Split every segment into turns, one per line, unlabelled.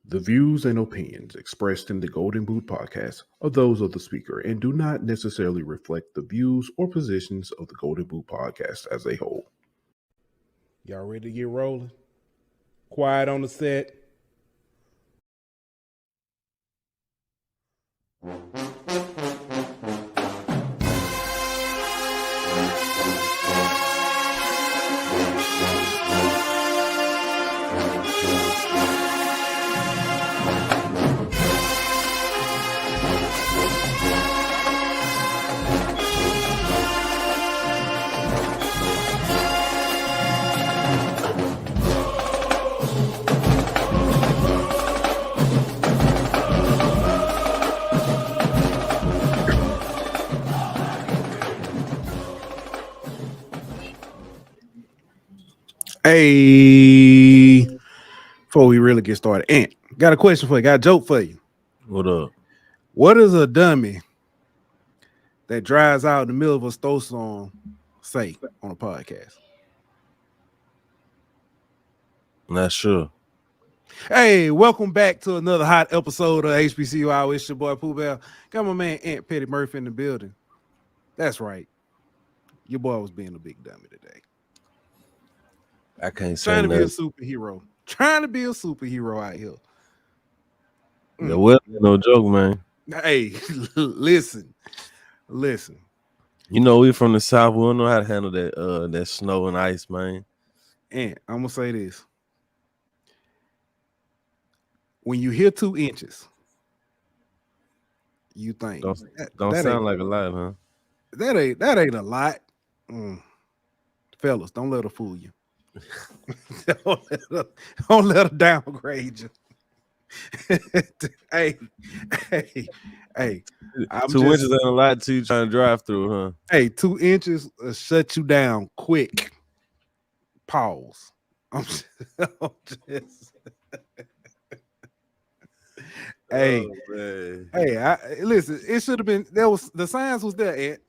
The views and opinions expressed in the Golden Boot podcast are those of the speaker and do not necessarily reflect the views or positions of the Golden Boot podcast as a whole.
Y'all ready to get rolling? Quiet on the set.
Hey, before we really get started, Ant, got a question for you. Got a joke for you.
What up?
What is a dummy that drives out in the middle of a snowstorm say on a podcast?
Not sure.
Hey, welcome back to another hot episode of HBCU Hour. It's your boy Pooh Bell. Got my man Ant Petty Murphy in the building. That's right. Your boy was being a big dummy today.
I can't say
Trying to be a
nothing.
superhero. Trying to be a superhero out here.
That wasn't no joke, man.
Hey, listen.
You know we from the South. We don't know how to handle that snow and ice, man.
And I'm gonna say this. When you hear 2 inches, you think
Don't sound like a lot, huh?
that ain't a lot. Fellas, don't let her fool you. don't let her downgrade you. hey. I'm
2 inches ain't a lot to you trying to drive through, huh?
Hey, 2 inches shut you down quick. Pause. I'm just Hey, listen, it should have been the signs was there, Ed.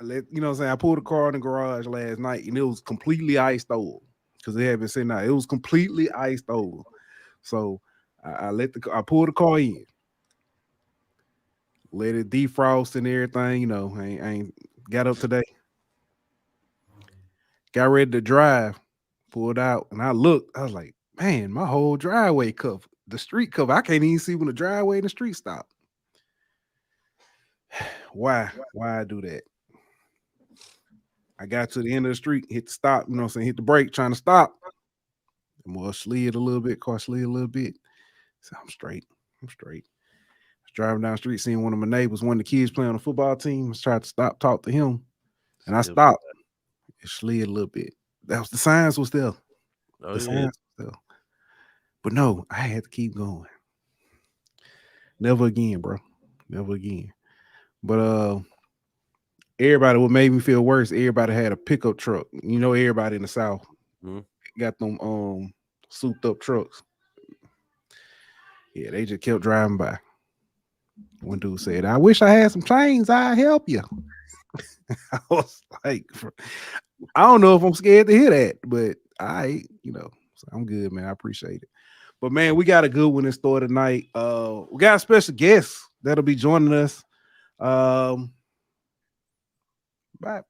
You know what I'm saying? I pulled a car in the garage last night and it was completely iced over because they had been sitting out. It was completely iced over. So I pulled the car in, let it defrost and everything, you know. I ain't got up today. Got ready to drive, pulled out, and I looked, I was like, man, my whole driveway covered. The street cover. I can't even see when the driveway and the street stop. Why I do that? I got to the end of the street, hit the stop, you know what I'm saying, hit the brake, trying to stop. The more slid a little bit, car slid a little bit. So I'm straight. I was driving down the street, seeing one of my neighbors, one of the kids playing on the football team. I tried to talk to him, and I stopped. It slid a little bit. That was the signs was there. Signs was there. But no, I had to keep going. Never again, bro. Never again. But everybody, what made me feel worse, everybody had a pickup truck. You know, everybody in the South got them souped up trucks. Yeah, they just kept driving by. One dude said, I wish I had some chains, I'd help you. I was like, I don't know if I'm scared to hear that, but I'm good, man. I appreciate it. But man, we got a good one in store tonight. We got a special guest that'll be joining us. By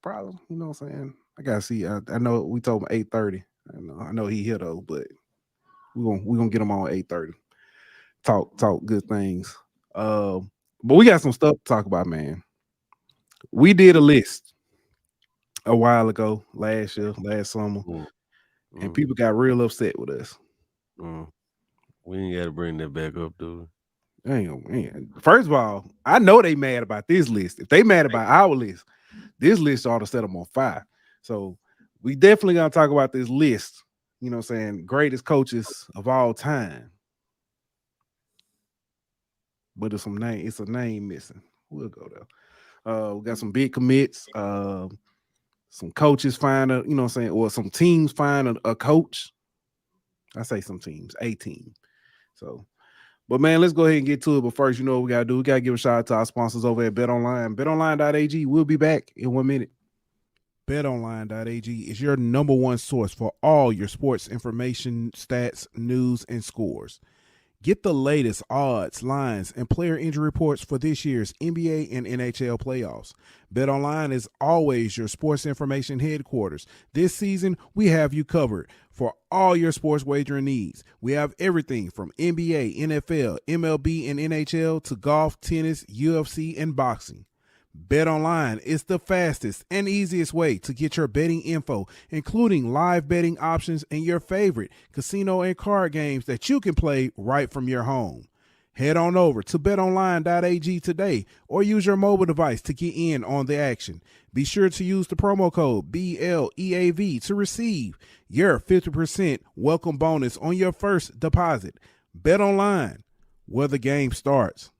probably, you know what I'm saying? I gotta see. I know we told him 8:30. I know he here though, but we're gonna get him on 8:30. Talk good things. But we got some stuff to talk about, man. We did a list a while ago, last summer, and people got real upset with us.
We ain't got to bring that back up, dude.
First of all, I know they mad about this list. If they mad about our list, this list ought to set them on fire. So we definitely gonna talk about this list. You know what I'm saying? Greatest coaches of all time. But it's a name missing. We'll go there. We got some big commits. Some coaches find you know what I'm saying, or some teams find a coach. I say some teams, a team. So, but man, let's go ahead and get to it. But first, you know what we gotta do? We gotta give a shout out to our sponsors over at BetOnline. BetOnline.ag. We'll be back in 1 minute.
BetOnline.ag is your number one source for all your sports information, stats, news, and scores. Get the latest odds, lines, and player injury reports for this year's NBA and NHL playoffs. BetOnline is always your sports information headquarters. This season, we have you covered for all your sports wagering needs. We have everything from NBA, NFL, MLB, and NHL to golf, tennis, UFC, and boxing. BetOnline is the fastest and easiest way to get your betting info, including live betting options and your favorite casino and card games that you can play right from your home. Head on over to betonline.ag today or use your mobile device to get in on the action. Be sure to use the promo code BLEAV to receive your 50% welcome bonus on your first deposit. BetOnline, where the game starts.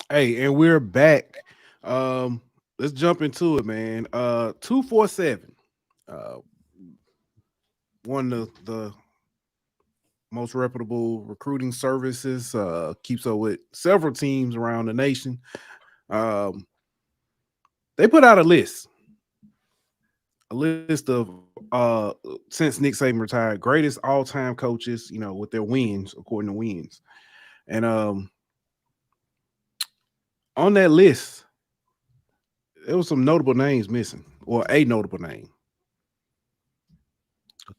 Hey, and we're back. Let's jump into it, man. 247. One of the most reputable recruiting services, keeps up with several teams around the nation. They put out a list of since Nick Saban retired, greatest all-time coaches, with their wins, according to wins. And on that list, there was some notable names missing, or a notable name.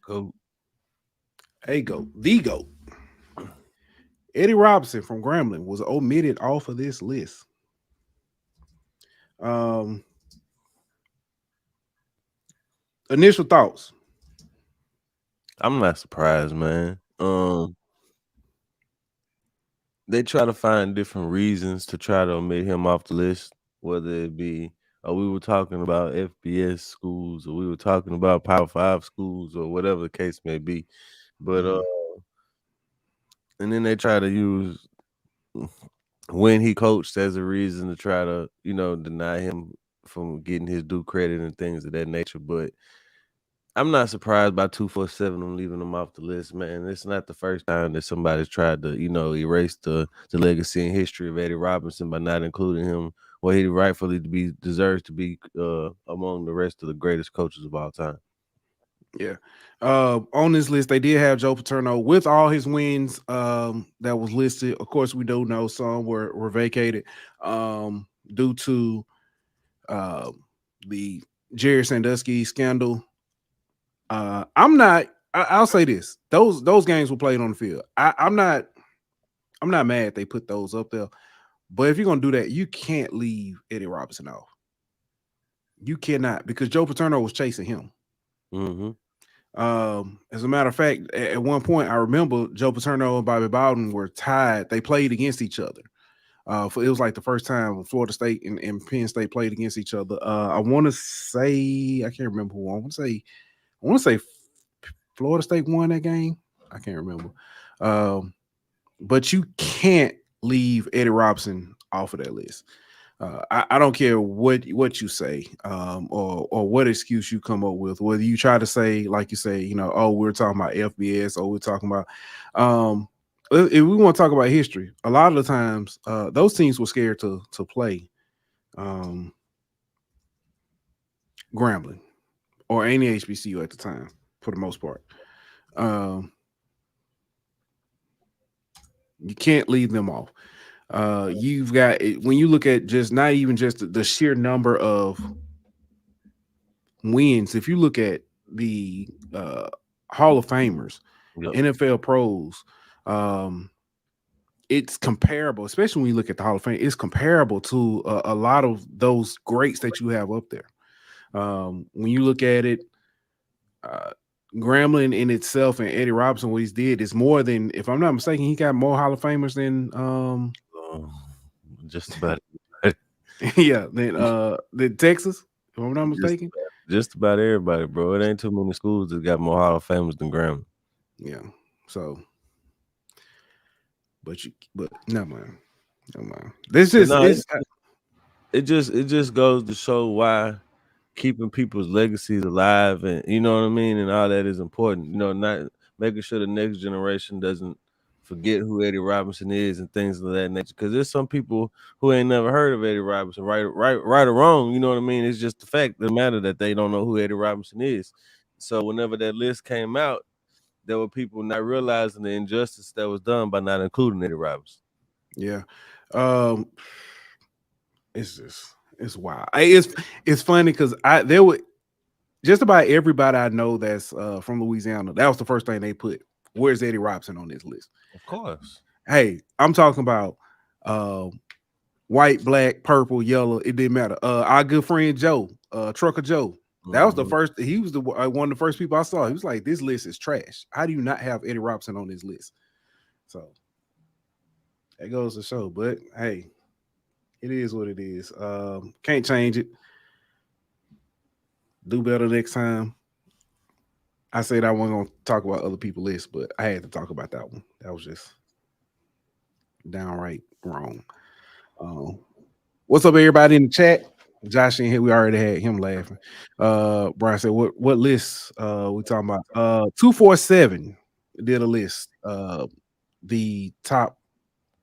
Go.
The GOAT. Eddie Robinson from Grambling was omitted off of this list. Initial thoughts.
I'm not surprised, man. They try to find different reasons to try to omit him off the list, whether it be we were talking about FBS schools, or we were talking about Power 5 schools, or whatever the case may be. But and then they try to use when he coached as a reason to try to, deny him from getting his due credit and things of that nature. But I'm not surprised by 247 them leaving him off the list, man. It's not the first time that somebody's tried to, erase the legacy and history of Eddie Robinson by not including him where he rightfully deserves to be among the rest of the greatest coaches of all time.
Yeah. On this list, they did have Joe Paterno with all his wins that was listed. Of course, we do know some were vacated due to the Jerry Sandusky scandal. I'll say this. Those games were played on the field. I'm not mad they put those up there. But if you're gonna do that, you can't leave Eddie Robinson off. You cannot, because Joe Paterno was chasing him.
Mm-hmm.
As a matter of fact, at one point, I remember Joe Paterno and Bobby Bowden were tied. They played against each other. It was like the first time Florida State and Penn State played against each other. I want to say, I can't remember who. I want to say Florida State won that game. I can't remember. But you can't leave Eddie Robinson off of that list. I don't care what you say, or what excuse you come up with, whether you try to say, like you say, we're talking about FBS, or we're talking about, if we want to talk about history, a lot of the times, those teams were scared to play Grambling or any HBCU at the time, for the most part. You can't leave them off. You've got, when you look at just not even just the sheer number of wins, if you look at the Hall of Famers,
Yep.
NFL pros, it's comparable, especially when you look at the Hall of Fame, it's comparable to a lot of those greats that you have up there. When you look at it, Grambling in itself and Eddie Robinson, what he's did is more than, if I'm not mistaken, he got more Hall of Famers than
just about
yeah, than Texas, if I'm not mistaken.
Just about everybody, bro. It ain't too many schools that got more Hall of Famers than Grambling.
Yeah. So, but no man. This is
it just goes to show why keeping people's legacies alive, and you know what I mean, and all that is important. Not making sure the next generation doesn't forget who Eddie Robinson is and things of that nature. Because there's some people who ain't never heard of Eddie Robinson, right or wrong. You know what I mean? It's just the fact of the matter that they don't know who Eddie Robinson is. So whenever that list came out, there were people not realizing the injustice that was done by not including Eddie Robinson.
Yeah. It's wild. It's funny because there were just about everybody I know that's from Louisiana. That was the first thing they put. Where's Eddie Robinson on this list?
Of course.
Hey, I'm talking about white, black, purple, yellow. It didn't matter. Our good friend Joe, Trucker Joe. That was the first. He was one of the first people I saw. He was like, "This list is trash. How do you not have Eddie Robinson on this list?" So that goes to show. But hey, it is what it is. Can't change it. Do better next time. I said I wasn't going to talk about other people's lists, but I had to talk about that one. That was just downright wrong. What's up, everybody in the chat? Josh in here. We already had him laughing. Brian said, "What list we talking about?" 247 did a list. The top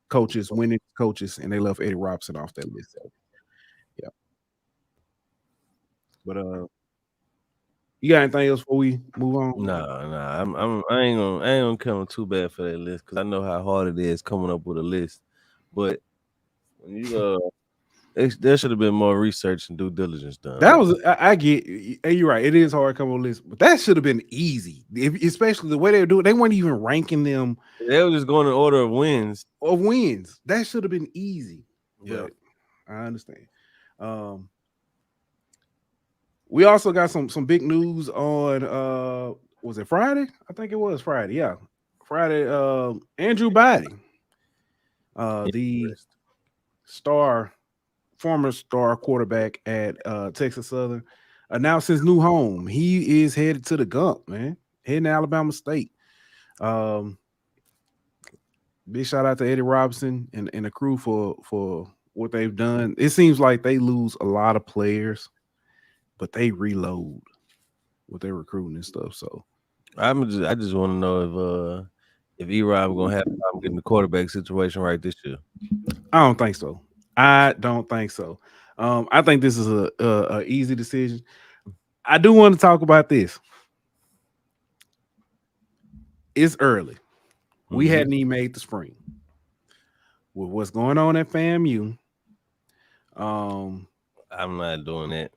coaches, winning coaches, and they left Eddie Robinson off that list. So, yeah. But you got anything else before we move on?
Nah. I ain't gonna come too bad for that list because I know how hard it is coming up with a list. But when you there should have been more research and due diligence done.
That was I get. You're right. It is hard to come up with a list, but that should have been easy. Especially the way they were doing. They weren't even ranking them.
They were just going in order of wins.
That should have been easy.
Yeah,
but I understand. We also got some big news on was it Friday? I think it was Friday. Yeah, Friday. Andrew Body, the former star quarterback at Texas Southern, announced his new home. He is headed to the Gump, man, heading to Alabama State. Big shout out to Eddie Robinson and the crew for what they've done. It seems like they lose a lot of players, but they reload with their recruiting and stuff. So
I just want to know if E-Rob gonna have time getting the quarterback situation right this year.
I don't think so. I think this is a easy decision. I do want to talk about this. It's early. We hadn't even made the spring. With what's going on at FAMU,
I'm not doing that.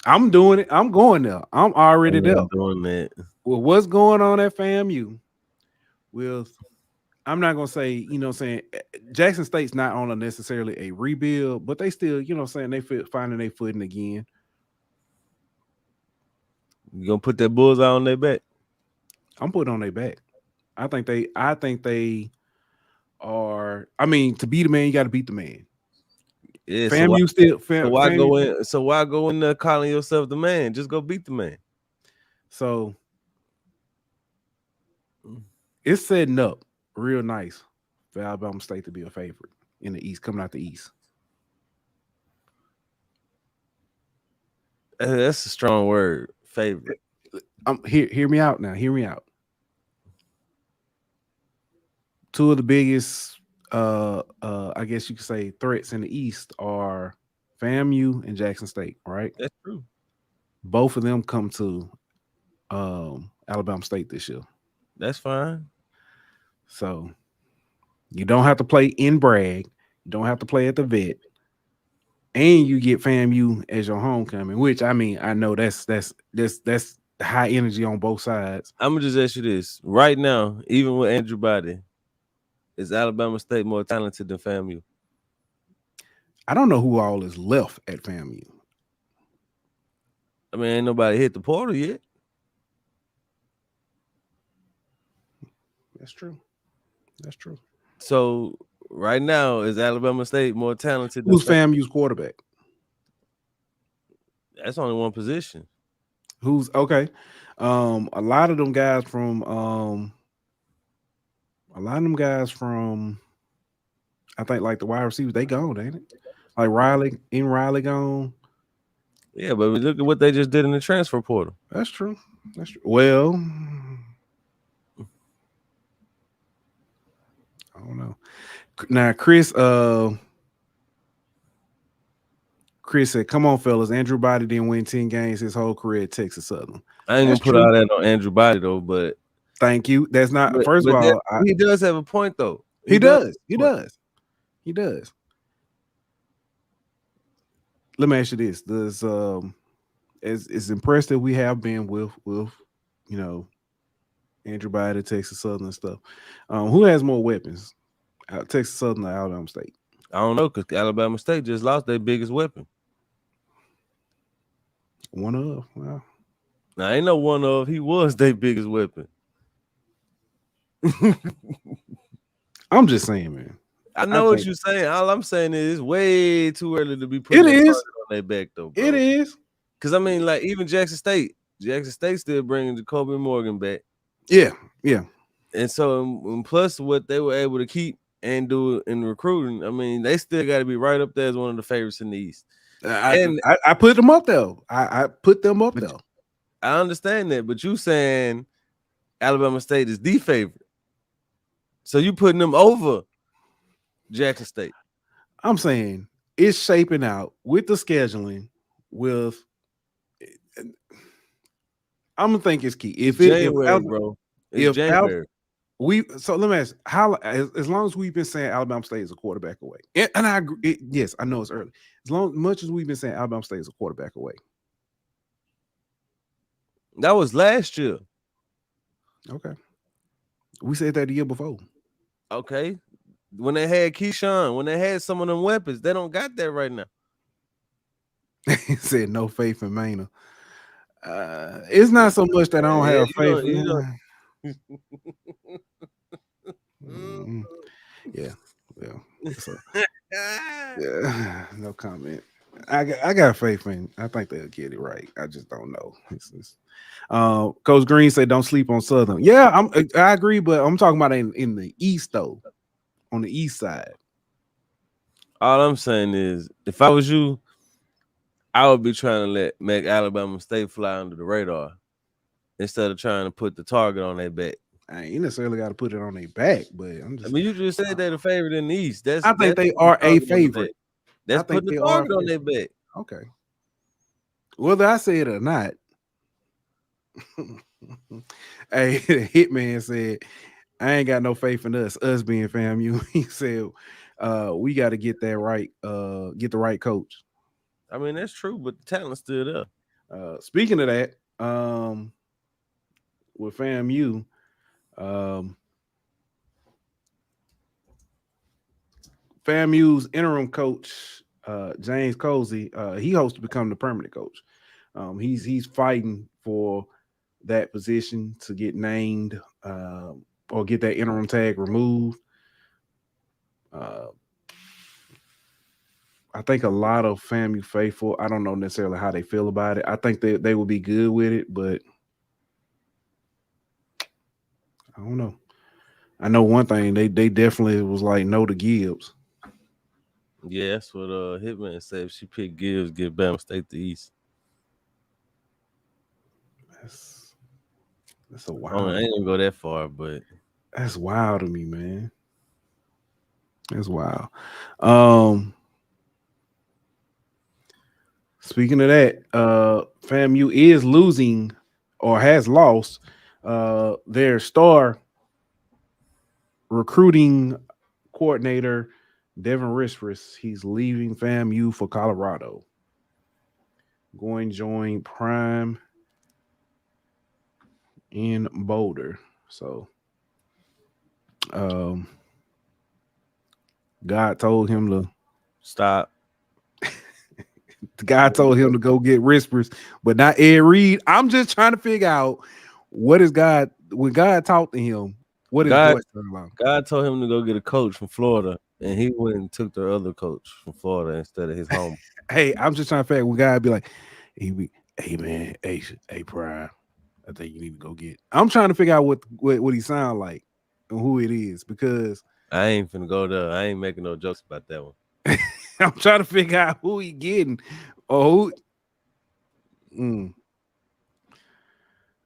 I'm doing it. I'm going there. I'm already there.
Doing that.
With what's going on at FAMU, I'm not gonna say, Jackson State's not on necessarily a rebuild, but they still, they finding their footing again.
You gonna put that bullseye on their back?
I'm putting on their back. I think they are. I mean, to be the man, you got to beat the man.
Yeah,
FAMU
so why go in there calling yourself the man? Just go beat the man.
So it's setting up real nice for Alabama State to be a favorite in the East, coming out the East.
That's a strong word, favorite.
Hear me out now. Hear me out. Two of the biggest, I guess you could say, threats in the East are FAMU and Jackson State, right?
That's true.
Both of them come to Alabama State this year.
That's fine.
So you don't have to play in Bragg. You don't have to play at the Vet. And you get FAMU as your homecoming, which, I mean, I know that's high energy on both sides.
I'm going to just ask you this. Right now, even with Andrew Body, is Alabama State more talented than FAMU?
I don't know who all is left at FAMU.
I mean, ain't nobody hit the portal yet.
That's true.
So right now, is Alabama State more talented?
Who's FAMU's quarterback?
That's only one position.
Who's okay? A lot of them guys from I think like the wide receivers, they gone, ain't it? Like Riley gone.
Yeah, but look at what they just did in the transfer portal.
That's true. Well, I don't know. Now, Chris said, "Come on, fellas. Andrew Body didn't win 10 games his whole career at Texas Southern."
I ain't gonna put all that on Andrew Body though, but
Thank you. That's not. First of all,
he does have a point though.
He does. Let me ask you this: Does as impressed that we have been with Andrew Biden, Texas Southern and stuff, who has more weapons, Texas Southern or Alabama State?
I don't know, because Alabama State just lost their biggest weapon.
One of. Well,
now ain't no one of. He was their biggest weapon.
I'm just saying, man.
I know what you're saying. All I'm saying is it's way too early to be putting on their back, though. Bro.
It is.
Because, I mean, like, even Jackson State still bringing Jacoby Morgan back.
Yeah.
And so, and plus what they were able to keep and do in recruiting, I mean, they still got to be right up there as one of the favorites in the East.
I put them up, though. I put them up, though.
I understand that, but you saying Alabama State is the favorite. So you putting them over Jackson State.
I'm saying it's shaping out with the scheduling. I'm gonna think it's key. If January,
bro, it's January.
Let me ask how as long as we've been saying Alabama State is a quarterback away, and I agree. Yes, I know it's early. Much as we've been saying Alabama State is a quarterback away.
That was last year.
Okay, we said that the year before.
Okay, when they had Keyshawn, when they had some of them weapons, they don't got that right now.
He said no faith in Maynard. It's not so much that I don't have faith in him. Yeah. Yeah, no comment. I got faith in. I think they'll get it right. I just don't know. Coach Green said, "Don't sleep on Southern." Yeah, I agree, but I'm talking about in the East though, on the East side.
All I'm saying is, if I was you, I would be trying to make Alabama State fly under the radar instead of trying to put the target on their back.
I ain't necessarily got to put it on their back, but I'm just.
I mean, you just said they're the favorite in the East.
I think they are a favorite.
That's putting the target on their back.
Okay. Whether I say it or not. Hey, the Hitman said, "I ain't got no faith in us being FAMU." He said, "We got to get that right. Get the right coach."
I mean, that's true, but the talent's still there.
Speaking of that, with FAMU, FAMU's interim coach, James Colzie, he hopes to become the permanent coach. He's fighting for that position to get named or get that interim tag removed. I think a lot of FAMU faithful, I don't know necessarily how they feel about it. I think they will be good with it, but I don't know. I know one thing, they definitely was like no to Gibbs.
Yeah, that's what Hitman said. If she picked Gibbs, give Bama State the East.
That's a wild.
I ain't gonna go that far, but
that's wild to me, man. That's wild. Speaking of that, FAMU is losing or has lost their star recruiting coordinator, Devin Rispress. He's leaving FAMU for Colorado. Going to join Prime in Boulder. So God told him to
stop.
The guy told him to go get Rispress, but not Ed Reed. I'm just trying to figure out what is God, when God talked to him, what is God
told him to go get a coach from Florida, and he went and took the other coach from Florida instead of his home.
Hey, I'm just trying to figure out when God be like, hey man, hey Prime, I think you need to go get. I'm trying to figure out what he sound like and who it is, because
I ain't finna go there. I ain't making no jokes about that one.
I'm trying to figure out who he getting or who.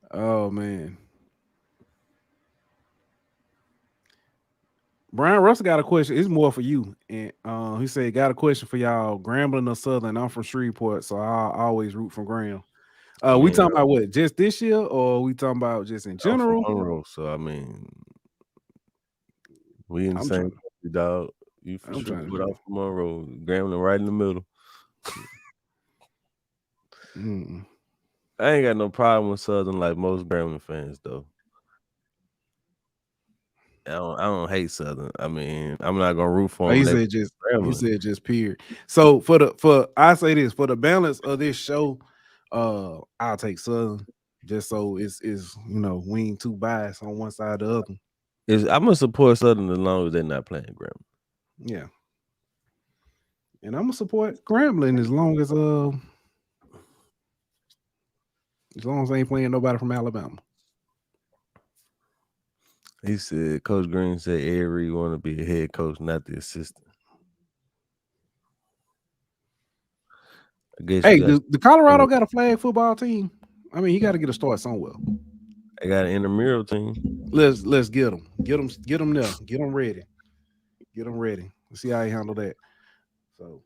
Oh man. Brian Russell got a question. It's more for you. And he said, got a question for y'all. Grambling or Southern? I'm from Shreveport, so I always root for Graham. We talking about what? Just this year, or we talking about just in general?
Monroe, so I mean, we in the same country, dog. You for sure put off Monroe, Grambling right in the middle. I ain't got no problem with Southern like most Grambling fans, though. I don't hate Southern. I mean, I'm not gonna root for them.
You said just period. So I say this, for the balance of this show, I'll take Southern, just so it's we ain't too biased on one side or the other.
I'm gonna support Southern as long as they're not playing Grambling.
Yeah. And I'm gonna support Grambling as long as they ain't playing nobody from Alabama.
He said, Coach Green said, Avery want to be a head coach, not the assistant. I guess.
Hey, the Colorado got a flag football team. I mean, he got to get a start somewhere.
They got an intramural team.
Let's get them there. Get them ready. Let's see how he handle that. So,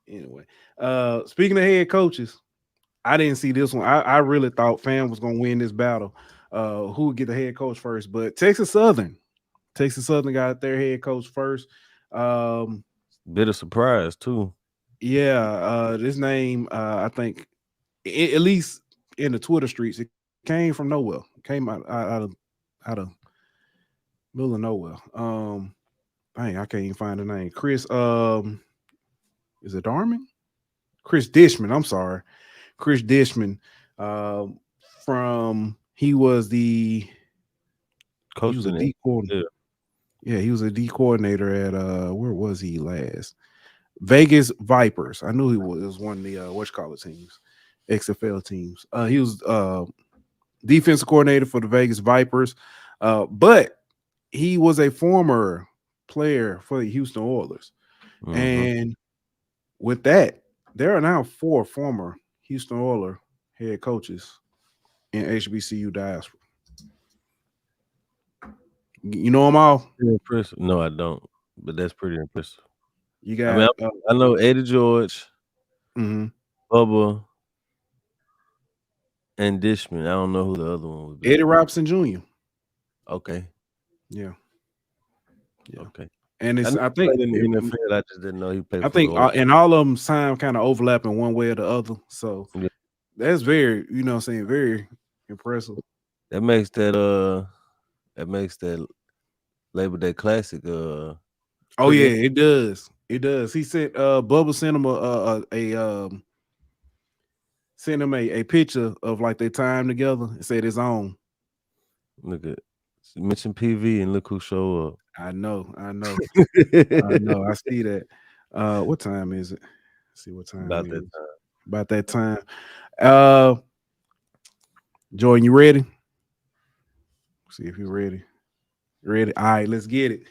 anyway. Speaking of head coaches, I didn't see this one. I really thought FAM was gonna win this battle. Who would get the head coach first? But Texas Southern got their head coach first.
Bit of surprise too.
Yeah, this name, I think, at least in the Twitter streets, it came from nowhere. It came out of middle of nowhere. I can't even find the name. Chris, is it Darman? Chris Dishman. I'm sorry, Chris Dishman. He was the coach. He was a D coordinator. Yeah, he was a D coordinator at where was he last? Vegas Vipers. I knew he was one of the teams, XFL teams. He was defensive coordinator for the Vegas Vipers, but he was a former player for the Houston Oilers. Mm-hmm. And with that, there are now 4 former Houston Oilers head coaches in HBCU diaspora. You know them all?
Impressive. No, I don't. But that's pretty impressive.
You got.
I know Eddie George, Bubba, and Dishman. I don't know who the other one would be.
Eddie Robson Jr.
Okay.
Yeah.
Okay.
And it's I think
in the NFL, I just didn't know he played.
I think and all of them time kind of overlapping one way or the other. So that's very, very impressive.
That makes that Labor Day Classic.
Oh yeah, it does. It does. He sent Bubba sent him a picture of like their time together and said it's on.
Look at mention PV and look who showed up.
I know. I see that. What time is it? Let's see what time
about
it
that
is.
time.
About that time. Jordan, you ready? See if you're ready. Ready? All right, let's get it.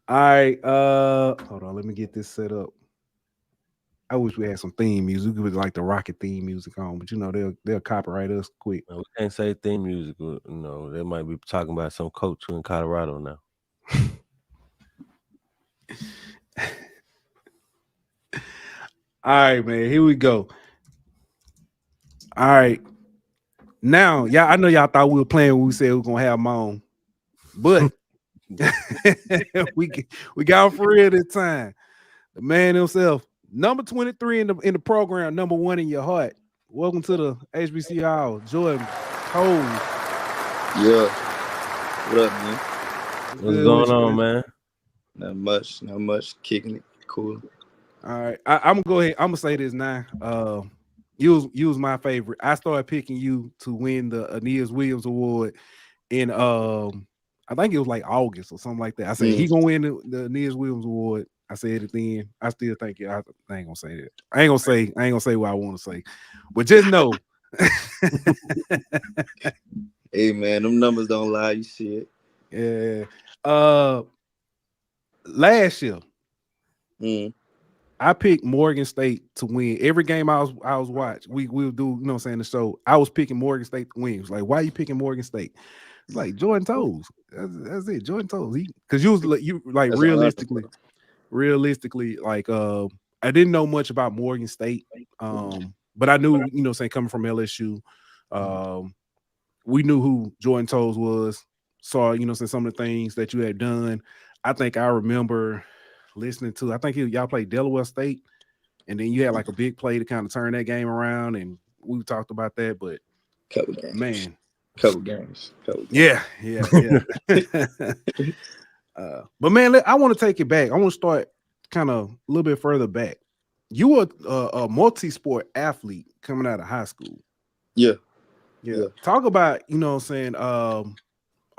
All right. Hold on, let me get this set up. I wish we had some theme music. We could like the Rocket theme music on, but they'll copyright us quick.
No, we can't say theme music. No, they might be talking about some coach in Colorado now.
All right, man. Here we go. All right. Now, I know y'all thought we were playing when we said we were gonna have them on, but we got for real this time. The man himself, number 23 in the program, number 1 in your heart. Welcome to the HBCU, Jordan Toles.
Yeah. What up, man?
What's going on, man?
Not much. Kicking it. Cool.
All right. I'm gonna go ahead. I'm gonna say this now. You was my favorite. I started picking you to win the Aeneas Williams Award in I think it was like August or something like that. I said he gonna win the Aeneas Williams Award. I said it then. I still think I ain't gonna say that. I ain't gonna say what I want to say, but just know.
Hey man, them numbers don't lie. You see
it. Yeah. Last year, I picked Morgan State to win every game I was watching. We'll do, the show. I was picking Morgan State to win. It was like, why are you picking Morgan State? It's like Jordan Toles. That's it, Jordan Toles. Because you realistically, like I didn't know much about Morgan State. but I knew, saying coming from LSU, we knew who Jordan Toles was. Saw, saying some of the things that you had done. I think I remember listening to. I think y'all played Delaware State, and then you had like a big play to kind of turn that game around, and we talked about that. But
couple games,
man,
couple games.
Yeah. But man, I want to take it back. I want to start kind of a little bit further back. You were a multi-sport athlete coming out of high school.
Yeah.
Talk about, I'm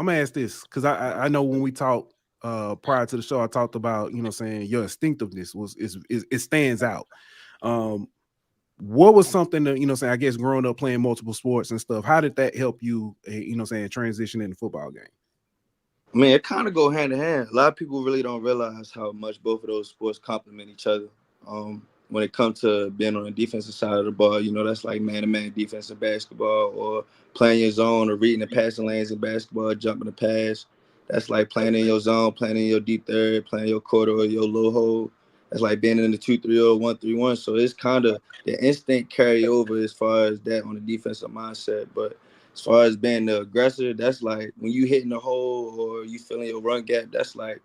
gonna ask this because I know when we talked prior to the show, I talked about, saying your instinctiveness it stands out. What was something that, I guess growing up playing multiple sports and stuff, how did that help you, transition in the football game?
I mean, it kind of go hand in hand. A lot of people really don't realize how much both of those sports complement each other. When it comes to being on the defensive side of the ball, that's like man-to-man defense in basketball, or playing your zone, or reading the passing lanes in basketball, jumping the pass. That's like playing in your zone, playing in your deep third, playing your quarter or your low hole. That's like being in the 2-3 or 1-3-1. So it's kind of the instinct carry over as far as that on the defensive mindset. But as far as being the aggressor, that's like when you hitting the hole or you feeling your run gap, that's like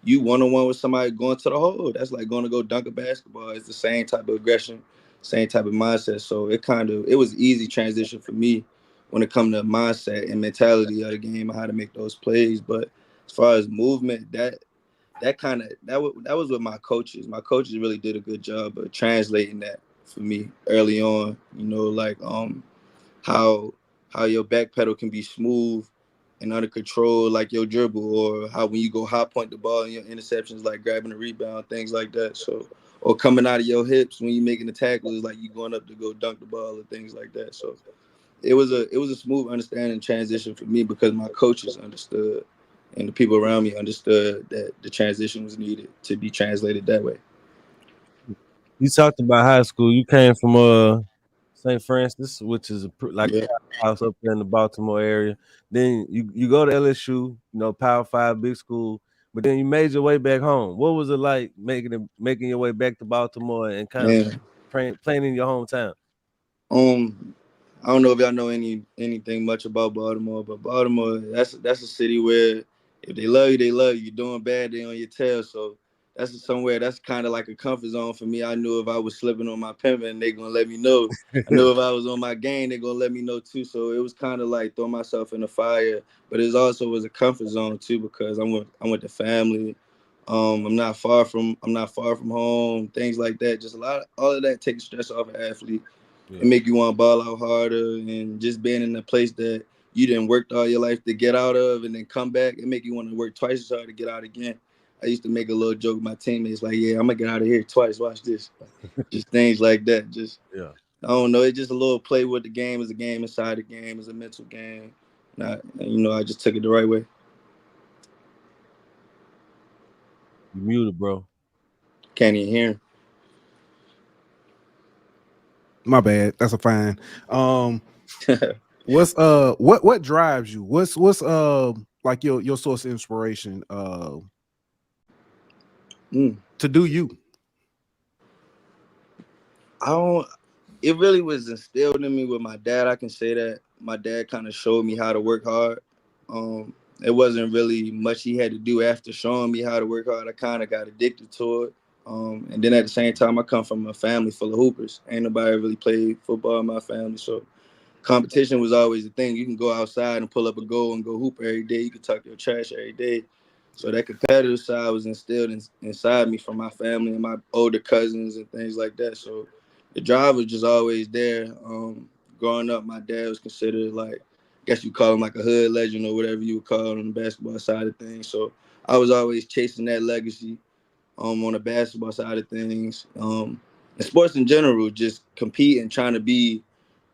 you one-on-one with somebody going to the hole. That's like going to go dunk a basketball. It's the same type of aggression, same type of mindset. So it was easy transition for me when it comes to mindset and mentality of the game and how to make those plays. But as far as movement, that was with my coaches. My coaches really did a good job of translating that for me early on. Like how your back pedal can be smooth and under control, like your dribble, or how when you go high point the ball and your interceptions, like grabbing the rebound, things like that. So, or coming out of your hips when you're making the tackles, like you going up to go dunk the ball or things like that. So, it was a smooth understanding transition for me because my coaches understood and the people around me understood that the transition was needed to be translated that way.
You talked about high school. You came from St. Francis, which is like a house up there in the Baltimore area. Then you go to LSU, Power 5 big school, but then you made your way back home. What was it like making your way back to Baltimore and kind of playing in your hometown?
I don't know if y'all know anything much about Baltimore, but Baltimore, that's a city where if they love you, they love you. You're doing bad, they on your tail. So that's somewhere that's kind of like a comfort zone for me. I knew if I was slipping on my pimping, they gonna let me know. I knew if I was on my game, they gonna let me know too. So it was kind of like throw myself in the fire, but it also was a comfort zone too because I'm with the family. I'm not far from home. Things like that. Just all of that takes stress off an athlete.
Yeah.
It make you want to ball out harder, and just being in a place that you didn't work all your life to get out of and then come back, it make you want to work twice as hard to get out again. I used to make a little joke with my teammates, like, yeah, I'm gonna get out of here twice. Watch this. Just things like that. Just I don't know. It's just a little play with the game. It's a game inside the game. It's a mental game. I just took it the right way.
You muted, bro.
Can't even hear him.
My bad. That's a fine. What's what drives you? What's like your source of inspiration to do you?
It really was instilled in me with my dad. I can say that my dad kind of showed me how to work hard. It wasn't really much he had to do after showing me how to work hard. I kind of got addicted to it. And then at the same time, I come from a family full of hoopers. Ain't nobody really played football in my family. So competition was always a thing. You can go outside and pull up a goal and go hoop every day. You can talk your trash every day. So that competitive side was instilled inside me from my family and my older cousins and things like that. So the drive was just always there. Growing up, my dad was considered like, I guess you call him like a hood legend or whatever you would call it on the basketball side of things. So I was always chasing that legacy on the basketball side of things. And sports in general, just competing, trying to be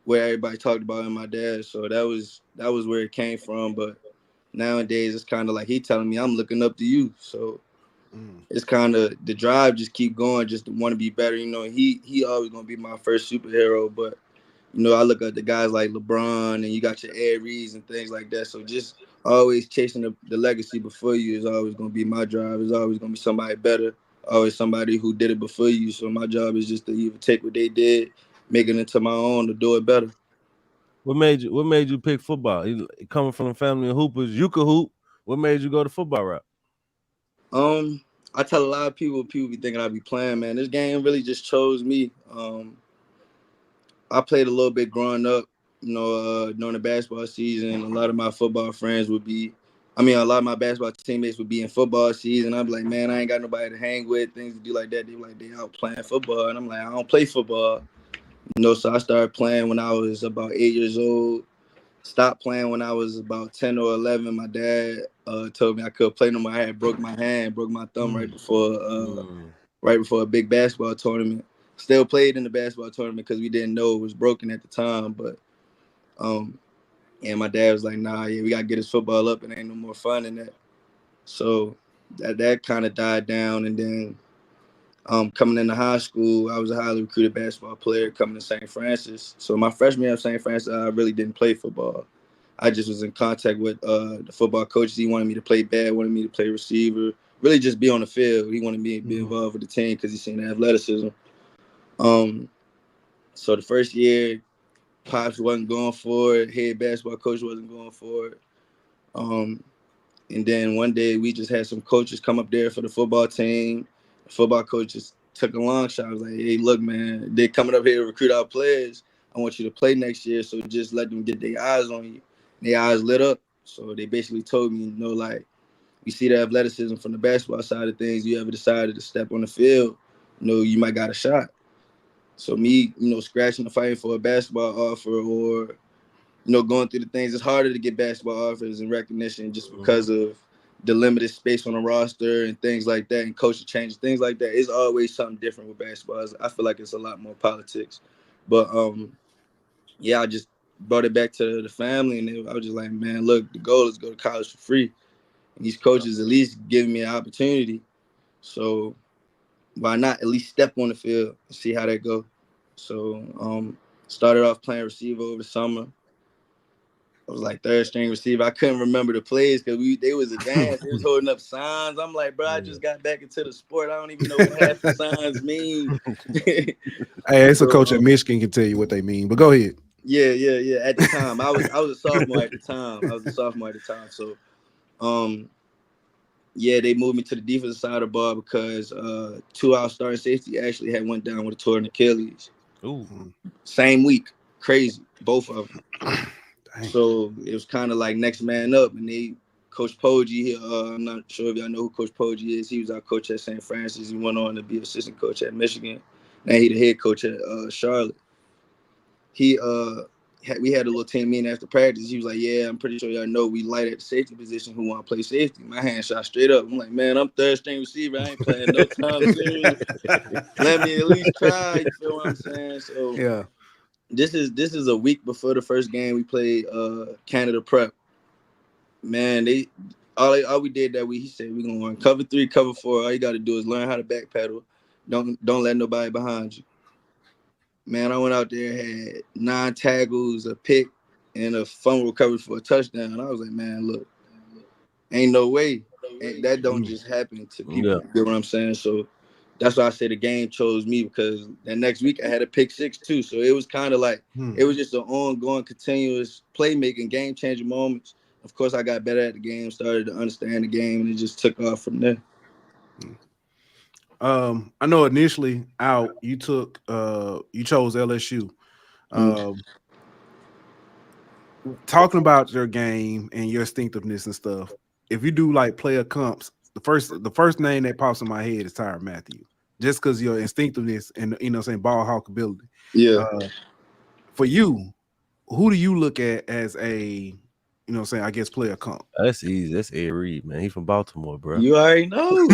where everybody talked about in my dad. So that was where it came from. But nowadays it's kind of like he telling me I'm looking up to you. So it's kind of the drive just keep going, just to want to be better. He always gonna be my first superhero. But I look at the guys like LeBron and you got your Ed Reeds and things like that. So just always chasing the legacy before you is always gonna be my drive. It's always gonna be somebody better, always somebody who did it before you. So my job is just to either take what they did, make it into my own to do it better.
What made you pick football? You coming from a family of hoopers, you could hoop. What made you go to football route?
I tell a lot of people be thinking I be playing, man. This game really just chose me. I played a little bit growing up, during the basketball season. A lot of my football friends a lot of my basketball teammates would be in football season. I'm like, man, I ain't got nobody to hang with, things to do like that. They were like, they out playing football. And I'm like, I don't play football. So I started playing when I was about 8 years old. Stopped playing when I was about 10 or 11. My dad told me I couldn't play no more. I had broke my thumb right before a big basketball tournament. Still played in the basketball tournament because we didn't know it was broken at the time. But and my dad was like, nah, yeah, we gotta get his football up, and ain't no more fun in that. So that kind of died down. And then coming into high school, I was a highly recruited basketball player coming to St. Francis. So my freshman year of St. Francis, I really didn't play football. I just was in contact with the football coaches. He wanted me to play bad, wanted me to play receiver, really just be on the field. He wanted me to be involved with the team because he seen the athleticism. So the first year, Pops wasn't going for it. Head basketball coach wasn't going for it. And then one day we just had some coaches come up there for the football team. The football coaches took a long shot. I was like, hey, look, man, they're coming up here to recruit our players. I want you to play next year, so just let them get their eyes on you. Their eyes lit up. So they basically told me, we see the athleticism from the basketball side of things. You ever decided to step on the field, you might got a shot. So me, scratching the fight for a basketball offer or, going through the things, it's harder to get basketball offers and recognition just because of the limited space on the roster and things like that, and coaching changes, things like that. It's always something different with basketball. I feel like it's a lot more politics. But, I just brought it back to the family, and I was just like, man, look, the goal is to go to college for free. And these coaches at least giving me an opportunity. So why not at least step on the field and see how that go? So started off playing receiver over the summer. I was like third string receiver. I couldn't remember the plays because they was advanced. They was holding up signs. I'm like, bro, I just got back into the sport. I don't even know what half the signs mean.
Hey, it's a coach at Michigan can tell you what they mean, but go ahead.
Yeah. At the time, I was a sophomore at the time. So, they moved me to the defensive side of the ball because 2 out starting safety actually had went down with a torn Achilles.
Ooh.
Same week. Crazy. Both of them.
Dang.
So it was kind of like next man up. And Coach Poggi, I'm not sure if y'all know who Coach Poggi is. He was our coach at St. Francis. He went on to be assistant coach at Michigan. Now he's the head coach at Charlotte. We had a little team meeting after practice. He was like, yeah, I'm pretty sure y'all know we light at the safety position who want to play safety. My hand shot straight up. I'm like, man, I'm third string receiver. I ain't playing no time soon. Let me at least try. You feel what I'm saying? So
Yeah.
This is a week before the first game we played Canada Prep. Man, all we did that week, he said we're gonna run cover 3, cover 4. All you gotta do is learn how to backpedal. Don't let nobody behind you. Man, I went out there, had 9 tackles, a pick, and a fumble recovery for a touchdown. I was like, man, look, ain't no way. That don't just happen to people.
Yeah.
You know what I'm saying? So that's why I say the game chose me, because that next week I had a pick 6 too. So it was kind of like, it was just an ongoing, continuous playmaking, game-changing moments. Of course, I got better at the game, started to understand the game, and it just took off from there.
I know initially out you chose LSU. Talking about your game and your instinctiveness and stuff, if you do like player comps, the first name that pops in my head is Tyrann Mathieu, just because your instinctiveness and ball hawk ability.
Yeah.
For you, who do you look at as a I guess player comp?
That's easy. That's Ed Reed, man. He from Baltimore, bro.
You already know.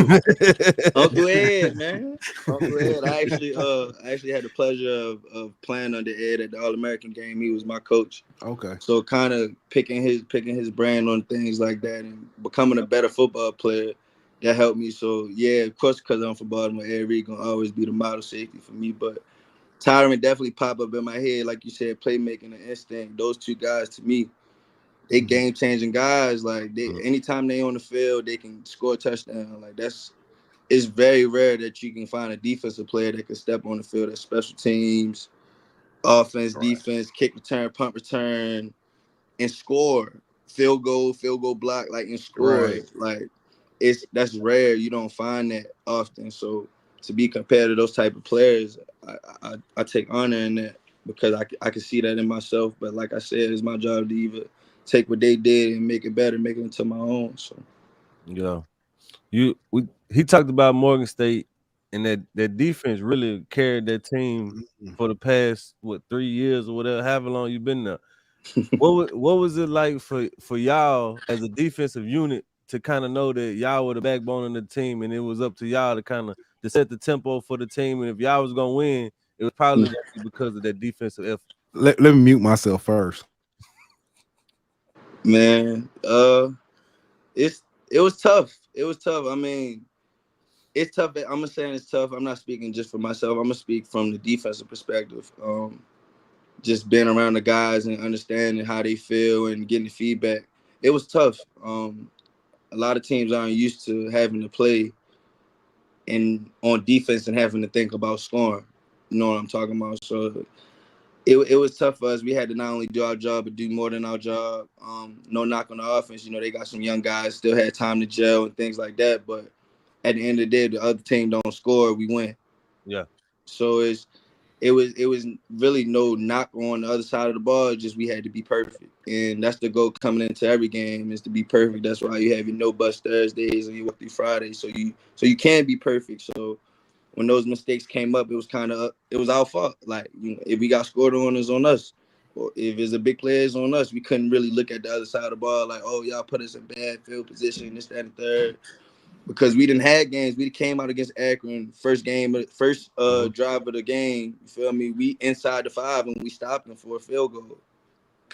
Uncle Ed, man. Uncle Ed. I actually had the pleasure of playing under Ed at the All-American game. He was my coach.
Okay.
So kind of picking his brain on things like that and becoming a better football player, that helped me. So yeah, of course, because I'm from Baltimore, Ed Reed gonna always be the model safety for me. But Tyrann definitely pop up in my head, like you said, playmaking and instinct. Those two guys to me, they game-changing guys. Like anytime they on the field, they can score a touchdown. Like it's very rare that you can find a defensive player that can step on the field at special teams, offense,
Right.
defense, kick return, punt return, and score. Field goal block, like, and score.
Right.
Like, that's rare. You don't find that often. So to be compared to those type of players, I take honor in that, because I can see that in myself. But like I said, it's my job to either take what they did and make it better, make it into my own. So
Yeah. He talked about Morgan State, and that defense really carried that team
Mhm.
for the past 3 years or whatever, however long you've been there. What was it like for y'all as a defensive unit to kind of know that y'all were the backbone of the team, and it was up to y'all to kind of to set the tempo for the team, and if y'all was gonna win, it was probably gonna be because of that defensive effort.
Let me mute myself first.
man, it was tough. It was tough. I mean, it's tough. I'm not saying it's tough. I'm not speaking just for myself. I'm gonna speak from the defensive perspective. Just being around the guys and understanding how they feel and getting the feedback. It was tough. A lot of teams aren't used to having to play on defense and having to think about scoring. You know what I'm talking about? So it was tough for us. We had to not only do our job, but do more than our job. No knock on the offense. You know, they got some young guys, still had time to gel and things like that. But at the end of the day, the other team don't score, we win.
Yeah.
So it was really no knock on the other side of the ball. Just we had to be perfect, and that's the goal coming into every game, is to be perfect. That's why you have your no bust Thursdays and you work through Fridays, so you can be perfect. So when those mistakes came up, it was our fault. Like, you know, if we got scored on, it's on us. Or if it's a big play, it's on us. We couldn't really look at the other side of the ball like, oh, y'all put us in bad field position, this, that, and third. Because we didn't have games. We came out against Akron, first drive of the game. You feel me? We inside the 5 and we stopped them for a field goal.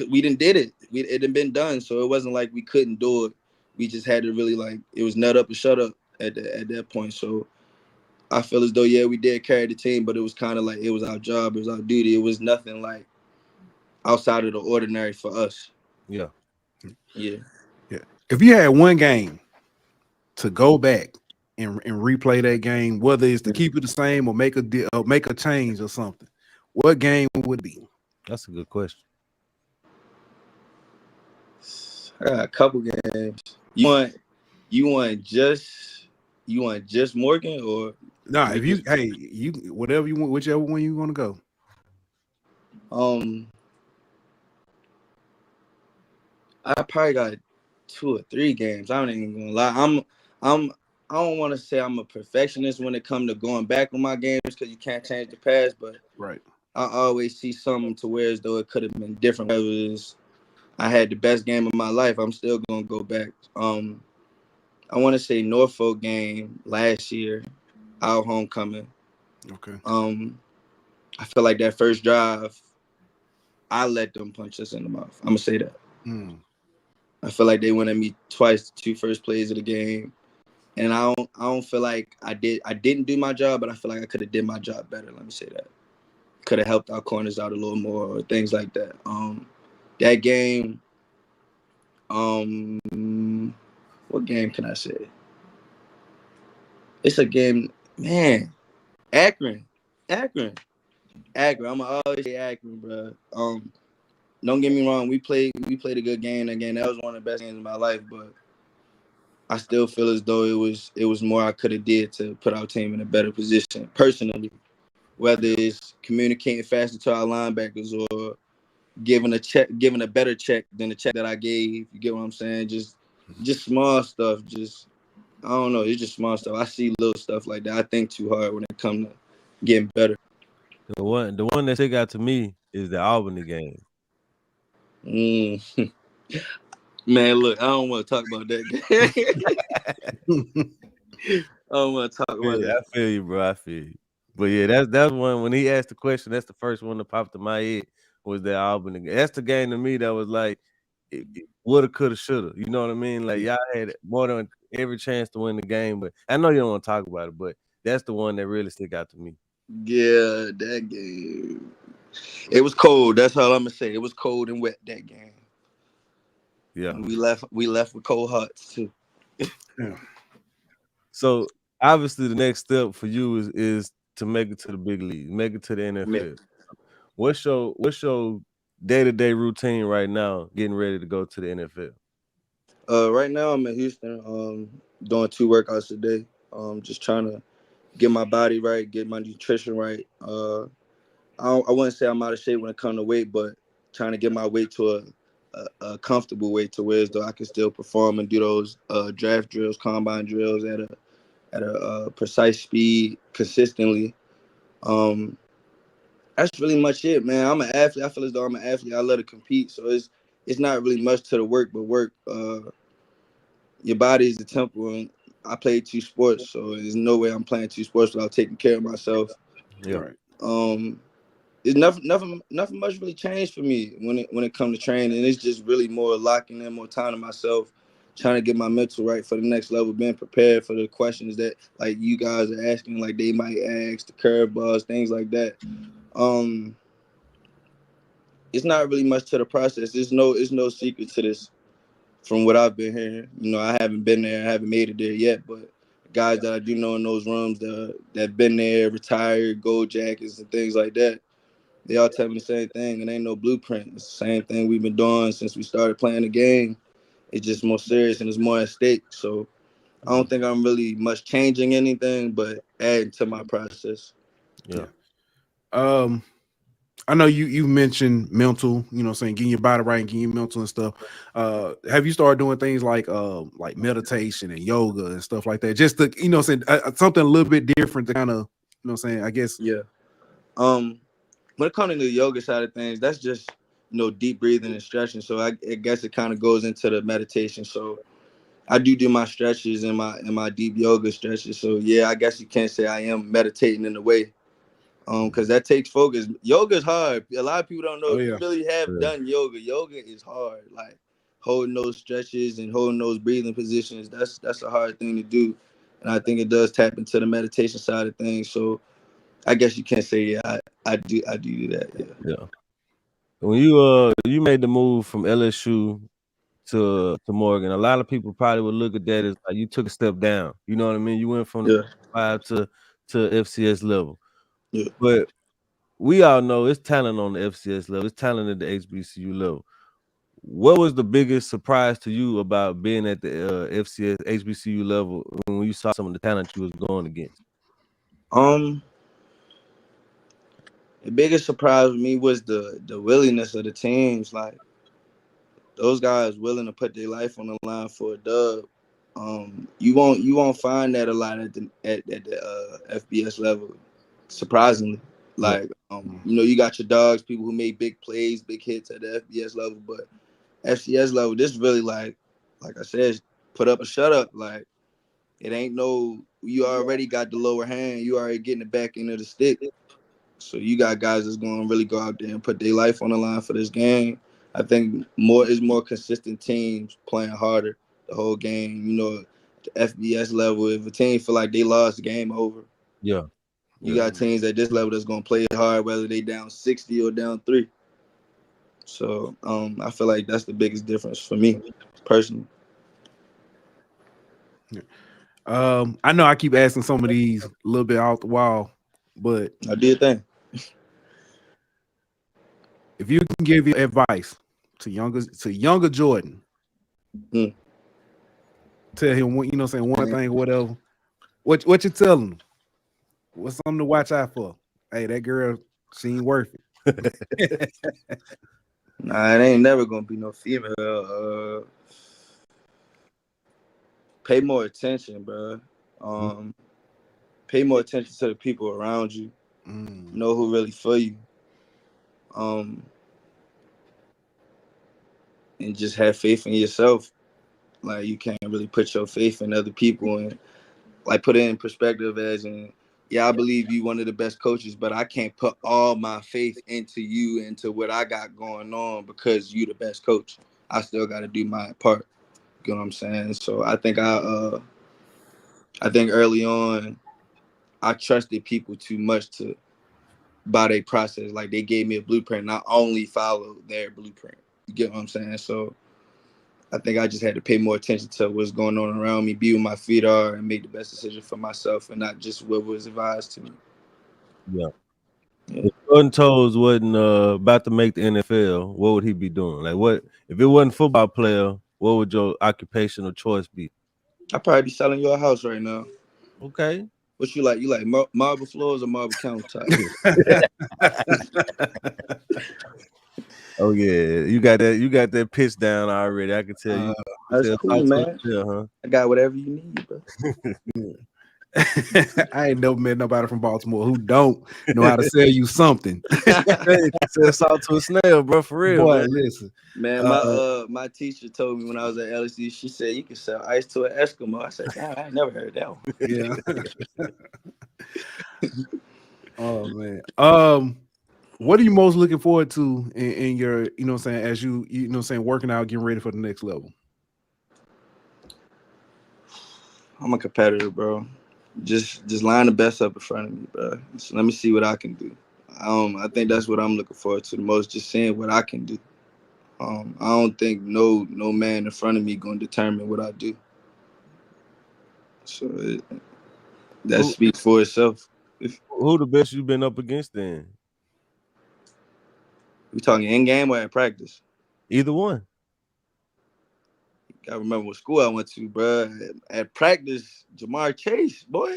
We didn't did it. It had been done, so it wasn't like we couldn't do it. We just had to really, like, it was nut up and shut up at that point. So I feel as though, yeah, we did carry the team, but it was kind of like it was our job, it was our duty. It was nothing like outside of the ordinary for us.
Yeah.
Yeah.
Yeah. If you had one game to go back and replay that game, whether it's to keep it the same or make a change or something, what game would it be?
That's a good question.
I got a couple games. You want just Morgan, or
Nah, if you
because
whatever you want, whichever one you want to go.
I probably got 2 or 3 games. I ain't even gonna lie. I don't want to say I'm a perfectionist when it comes to going back on my games, because you can't change the past, but
Right.
I always see something to where as though it could have been different. Whether it's I had the best game of my life, I'm still gonna go back. I want to say Norfolk game last year, our homecoming.
Okay.
I feel like that first drive, I let them punch us in the mouth. I'm gonna say that. I feel like they went at me twice, the 2 first plays of the game, and I don't feel like I didn't do my job, but I feel like I could have did my job better. Let me say that. Could have helped our corners out a little more, or things like that. That game. What game can I say? It's a game, man. Akron. I'ma always say Akron, bro. Don't get me wrong. We played a good game. That game, that was one of the best games of my life. But I still feel as though it was more I could have did to put our team in a better position personally. Whether it's communicating faster to our linebackers or giving a better check than the check that I gave. You get what I'm saying? Just small stuff. Just, I don't know. It's just small stuff. I see little stuff like that. I think too hard when it comes to getting better.
The one that stick out to me is the Albany game.
Man, look, I don't want to talk about that game. I don't want to talk about that.
I feel you, bro. I feel you. But yeah, that's one. When he asked the question, that's the first one that popped in my head, was that Albany game. That's the game to me that was like, it woulda, coulda, shoulda. You know what I mean? Like, y'all had more than every chance to win the game. But I know you don't want to talk about it, but that's the one that really stick out to me.
Yeah, that game. It was cold. That's all I'm gonna say. It was cold and wet that game.
Yeah.
And we left with cold hearts too.
Yeah.
So obviously the next step for you is to make it to the big league, make it to the NFL. What's your day-to-day routine right now, getting ready to go to the NFL?
Right now I'm in Houston, doing 2 workouts a day. Just trying to get my body right, get my nutrition right. I wouldn't say I'm out of shape when it comes to weight, but trying to get my weight to a comfortable weight to where as though I can still perform and do those draft drills, combine drills at a precise speed consistently. Um, that's really much it, man. I'm an athlete. I feel as though I'm an athlete. I love to compete, so it's not really much to the work, but work. Your body is the temple, and I play 2 sports, so there's no way I'm playing 2 sports without taking care of myself.
Yeah.
Right.
It's nothing much really changed for me when it comes to training. It's just really more locking in more time to myself, trying to get my mental right for the next level, being prepared for the questions that like you guys are asking, like they might ask, the curveballs, things like that. It's not really much to the process. There's no secret to this from what I've been hearing. You know, I haven't been there, I haven't made it there yet, but guys that I do know in those rooms that been there, retired, gold jackets and things like that, they all tell me the same thing, and ain't no blueprint. It's the same thing we've been doing since we started playing the game. It's just more serious and it's more at stake. So I don't think I'm really much changing anything, but adding to my process.
Yeah.
I know you mentioned mental, you know what I'm saying, getting your body right and getting your mental and stuff. Have you started doing things like meditation and yoga and stuff like that? Just to, you know what I'm saying, something a little bit different to kind of, you know what I'm saying, I guess.
Yeah. When it comes to the yoga side of things, that's just, deep breathing and stretching. So I guess it kind of goes into the meditation. So I do my stretches and my deep yoga stretches. So yeah, I guess you can't say I am meditating in a way. Because that takes focus. Yoga is hard. A lot of people don't know.
Oh,
If
yeah.
you really have done yoga, yoga is hard. Like holding those stretches and holding those breathing positions, that's a hard thing to do. And I think it does tap into the meditation side of things. So I guess you can't say I do that. Yeah.
Yeah. When you made the move from LSU to Morgan, a lot of people probably would look at that as like you took a step down. You know what I mean? You went from 5 to FCS level.
Yeah.
But we all know it's talent on the FCS level. It's talent at the HBCU level. What was the biggest surprise to you about being at the FCS HBCU level when you saw some of the talent you was going against?
The biggest surprise with me was the willingness of the teams. Like those guys willing to put their life on the line for a dub. You won't find that a lot at the FBS level. Surprisingly, like you got your dogs, people who make big plays, big hits at the FBS level, but FCS level, this really like I said, put up or shut up. Like it ain't no. You already got the lower hand. You already getting the back end of the stick. So you got guys that's going to really go out there and put their life on the line for this game. I think more consistent teams playing harder the whole game. The FBS level, if a team feel like they lost, the game over.
Yeah.
You got teams at this level that's going to play hard, whether they down 60 or down 3. So I feel like that's the biggest difference for me personally.
I know I keep asking some of these a little bit off the wall, but
I did that.
if you can give your advice to younger Jordan, tell him what, one thing or whatever. What you telling him? What's something to watch out for? Hey, that girl, she ain't worth it.
Nah, it ain't never gonna be no female. Pay more attention, bro. Pay more attention to the people around you. Know who really for you. And just have faith in yourself. Like you can't really put your faith in other people and like put it in perspective as in, yeah, I believe you one of the best coaches, but I can't put all my faith into you, into what I got going on because you the best coach. I still got to do my part. You know what I'm saying? So I think early on, I trusted people too much by their process. Like they gave me a blueprint, not only follow their blueprint. You get what I'm saying? So I think I just had to pay more attention to what's going on around me, be where my feet are, and make the best decision for myself, and not just what was advised to me.
Yeah. Jordan Toles wasn't about to make the NFL, what would he be doing? Like, what if it wasn't football player? What would your occupational choice be?
I'd probably be selling your house right now.
Okay.
What you like? You like marble floors or marble countertop?
Oh yeah, you got that. You got that pitch down already. I can tell you.
That's cool, man.
Huh?
I got whatever you need, bro.
I ain't never met nobody from Baltimore who don't know how to sell you something.
Sell salt to a snail, bro. For real,
Boy,
man.
listen.
Man, my teacher told me when I was at LSU, she said you can sell ice to an Eskimo. I said, damn, I ain't never heard that one.
Yeah. Oh man. What are you most looking forward to in your, you know what I'm saying, as you know what I'm saying, working out, getting ready for the next level?
I'm a competitor, bro. Just line the best up in front of me, bro. So let me see what I can do. I think that's what I'm looking forward to the most, just seeing what I can do. I don't think no man in front of me gonna determine what I do. So that speaks for itself.
Who the best you've been up against then?
We talking in game or at practice?
Either one.
I remember what school I went to, bro. At practice, Jamar Chase, boy.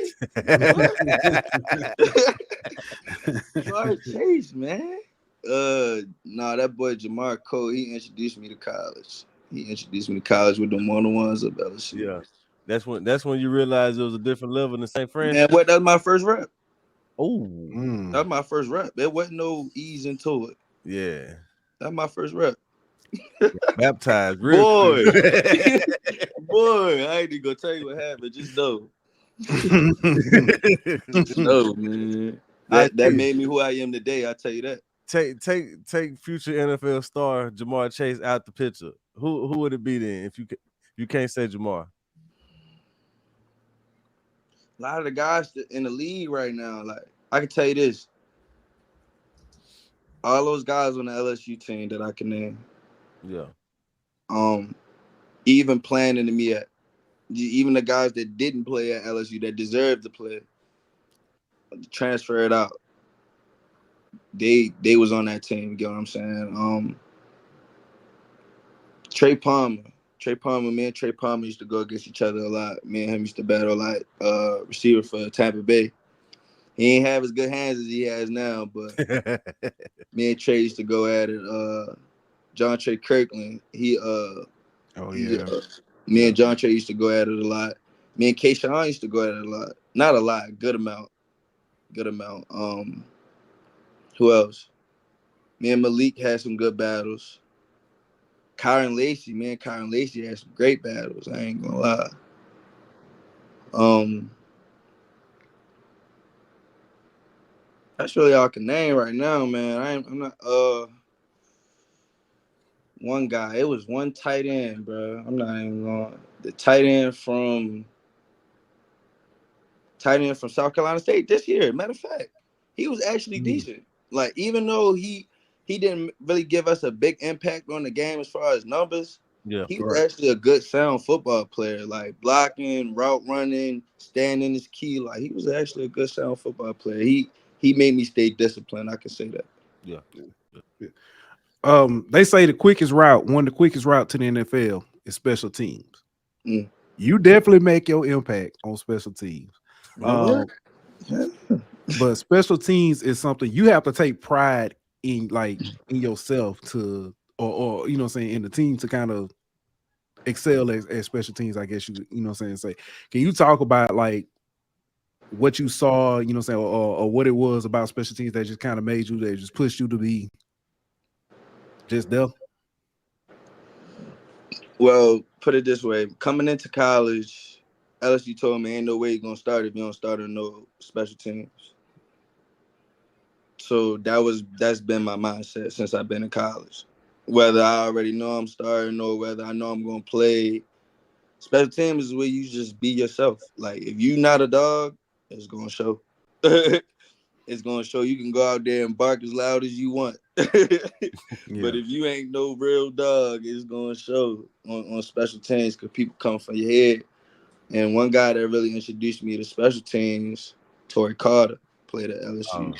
Jamar Chase, man. Nah, that boy Jamar Cole, he introduced me to college. With the one-on-ones of LSU.
Yeah. That's when you realize it was a different level in the same franchise.
Man, what? That's my first rep.
Oh,
that's my first rep. There wasn't no ease into it.
Yeah,
that's my first rep.
Baptized,
boy. Boy, I ain't even gonna tell you what happened. Just know, just know, man. That made me who I am today. I tell you that.
Take future NFL star Jamar Chase out the picture. Who would it be then if you can't say Jamar?
A lot of the guys in the league right now, like I can tell you this, all those guys on the LSU team that I can name.
Yeah.
Even playing in the MEAC, even the guys that didn't play at LSU that deserved to play, transfer it out. They was on that team. You get what I'm saying? Trey Palmer, me and Trey Palmer used to go against each other a lot. Me and him used to battle a lot. Receiver for Tampa Bay. He ain't have as good hands as he has now, but me and Trey used to go at it. John Trey Kirkland, me and John Trey used to go at it a lot. Me and Kayshawn used to go at it a lot. Not a lot, good amount. Who else? Me and Malik had some good battles. Kyron Lacey had some great battles. I ain't gonna lie. That's really all I can name right now, man. I'm not. One guy. It was one tight end, bro. I'm not even going. The tight end from South Carolina State this year. Matter of fact, he was actually decent. Like, even though he didn't really give us a big impact on the game as far as numbers, he was actually a good sound football player. Like blocking, route running, standing is key. Like, he was actually a good sound football player. He made me stay disciplined. I can say that.
Yeah.
They say one of the quickest route to the NFL is special teams. You definitely make your impact on special teams. But special teams is something you have to take pride in, like in yourself to, or you know what I'm saying, in the team to kind of excel as special teams, I guess you know what I'm saying. Can you talk about like what you saw, you know what I'm saying, or what it was about special teams that just kind of made you, that just pushed you to be just there?
Well, put it this way. Coming into college, LSU told me ain't no way you're going to start if you don't start in no special teams. So that's been my mindset since I've been in college. Whether I already know I'm starting or whether I know I'm going to play, special teams is where you just be yourself. Like, if you're not a dog, it's going to show. It's going to show. You can go out there and bark as loud as you want. But if you ain't no real dog, it's going to show on special teams because people come from your head. And one guy that really introduced me to special teams, Torrey Carter, played at LSU.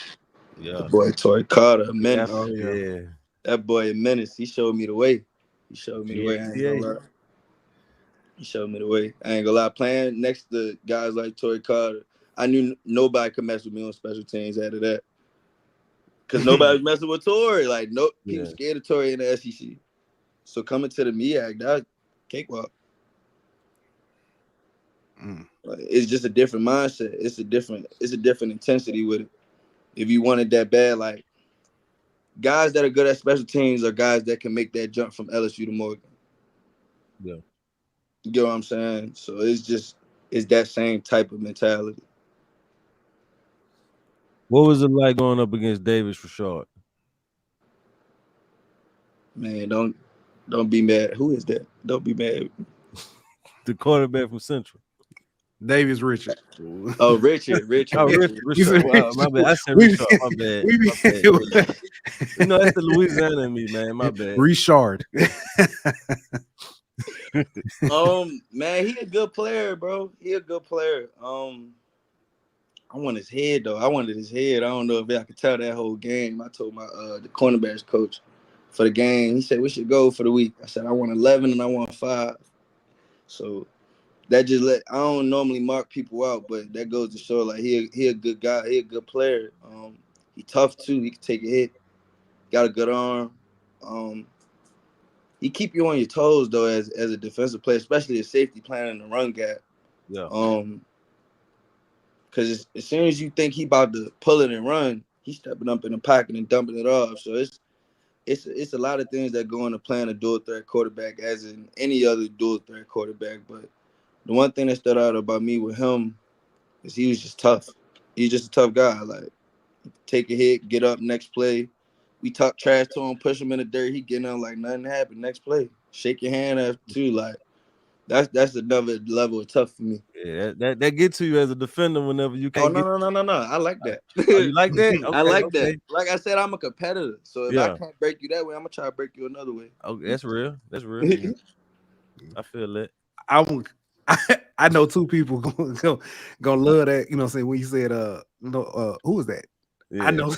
Yeah.
The boy Tory Carter, a menace.
Oh, yeah.
Yeah.
That boy a menace. He showed me the way. He showed me the way. I ain't gonna lie. He showed me the way. I ain't gonna lie. Playing next to guys like Tory Carter, I knew nobody could mess with me on special teams after that. Because nobody was messing with Tory. Like, no, people scared of Tory in the SEC. So coming to the MEAC, that cakewalk. Like, it's just a different mindset. It's a different intensity with it. If you want it that bad, like guys that are good at special teams are guys that can make that jump from LSU to Morgan.
Yeah.
You get what I'm saying? So it's that same type of mentality.
What was it like going up against Davis Rashard?
Man, don't be mad. Who is that? Don't be mad.
The quarterback from Central.
Davis Richard.
Oh, Richard.
Oh, Richard. Wow, my bad. I said Richard. My bad. You know, that's the Louisiana in me, man. My bad.
Richard.
Man, he a good player, bro. He a good player. I want his head though. I wanted his head. I don't know if I could tell that whole game. I told my the cornerbacks coach for the game. He said we should go for the week. I said I want 11 and I want 5. So that just I don't normally mark people out, but that goes to show like he a good guy. He a good player. He tough too. He can take a hit. Got a good arm. He keep you on your toes though as a defensive player, especially a safety playing in the run gap.
Yeah.
Because as soon as you think he about to pull it and run, he's stepping up in the pocket and dumping it off. So it's a lot of things that go into playing a dual threat quarterback as in any other dual threat quarterback. But the one thing that stood out about me with him is he was just tough. He's just a tough guy. Like, take a hit, get up, next play. We talk trash to him, push him in the dirt. He getting up like nothing happened. Next play, shake your hand after too. Like that's another level of tough for me.
Yeah, that gets to you as a defender whenever you can't.
No. I like that.
Oh, you like that? Okay,
I like that. Like I said, I'm a competitor. So if I
Yeah.
can't break you that way, I'm gonna try to break you another way.
Okay, that's real. That's real. I feel that.
I know two people gonna love that. You know what I'm saying? When you said who was that?
Yeah.
I know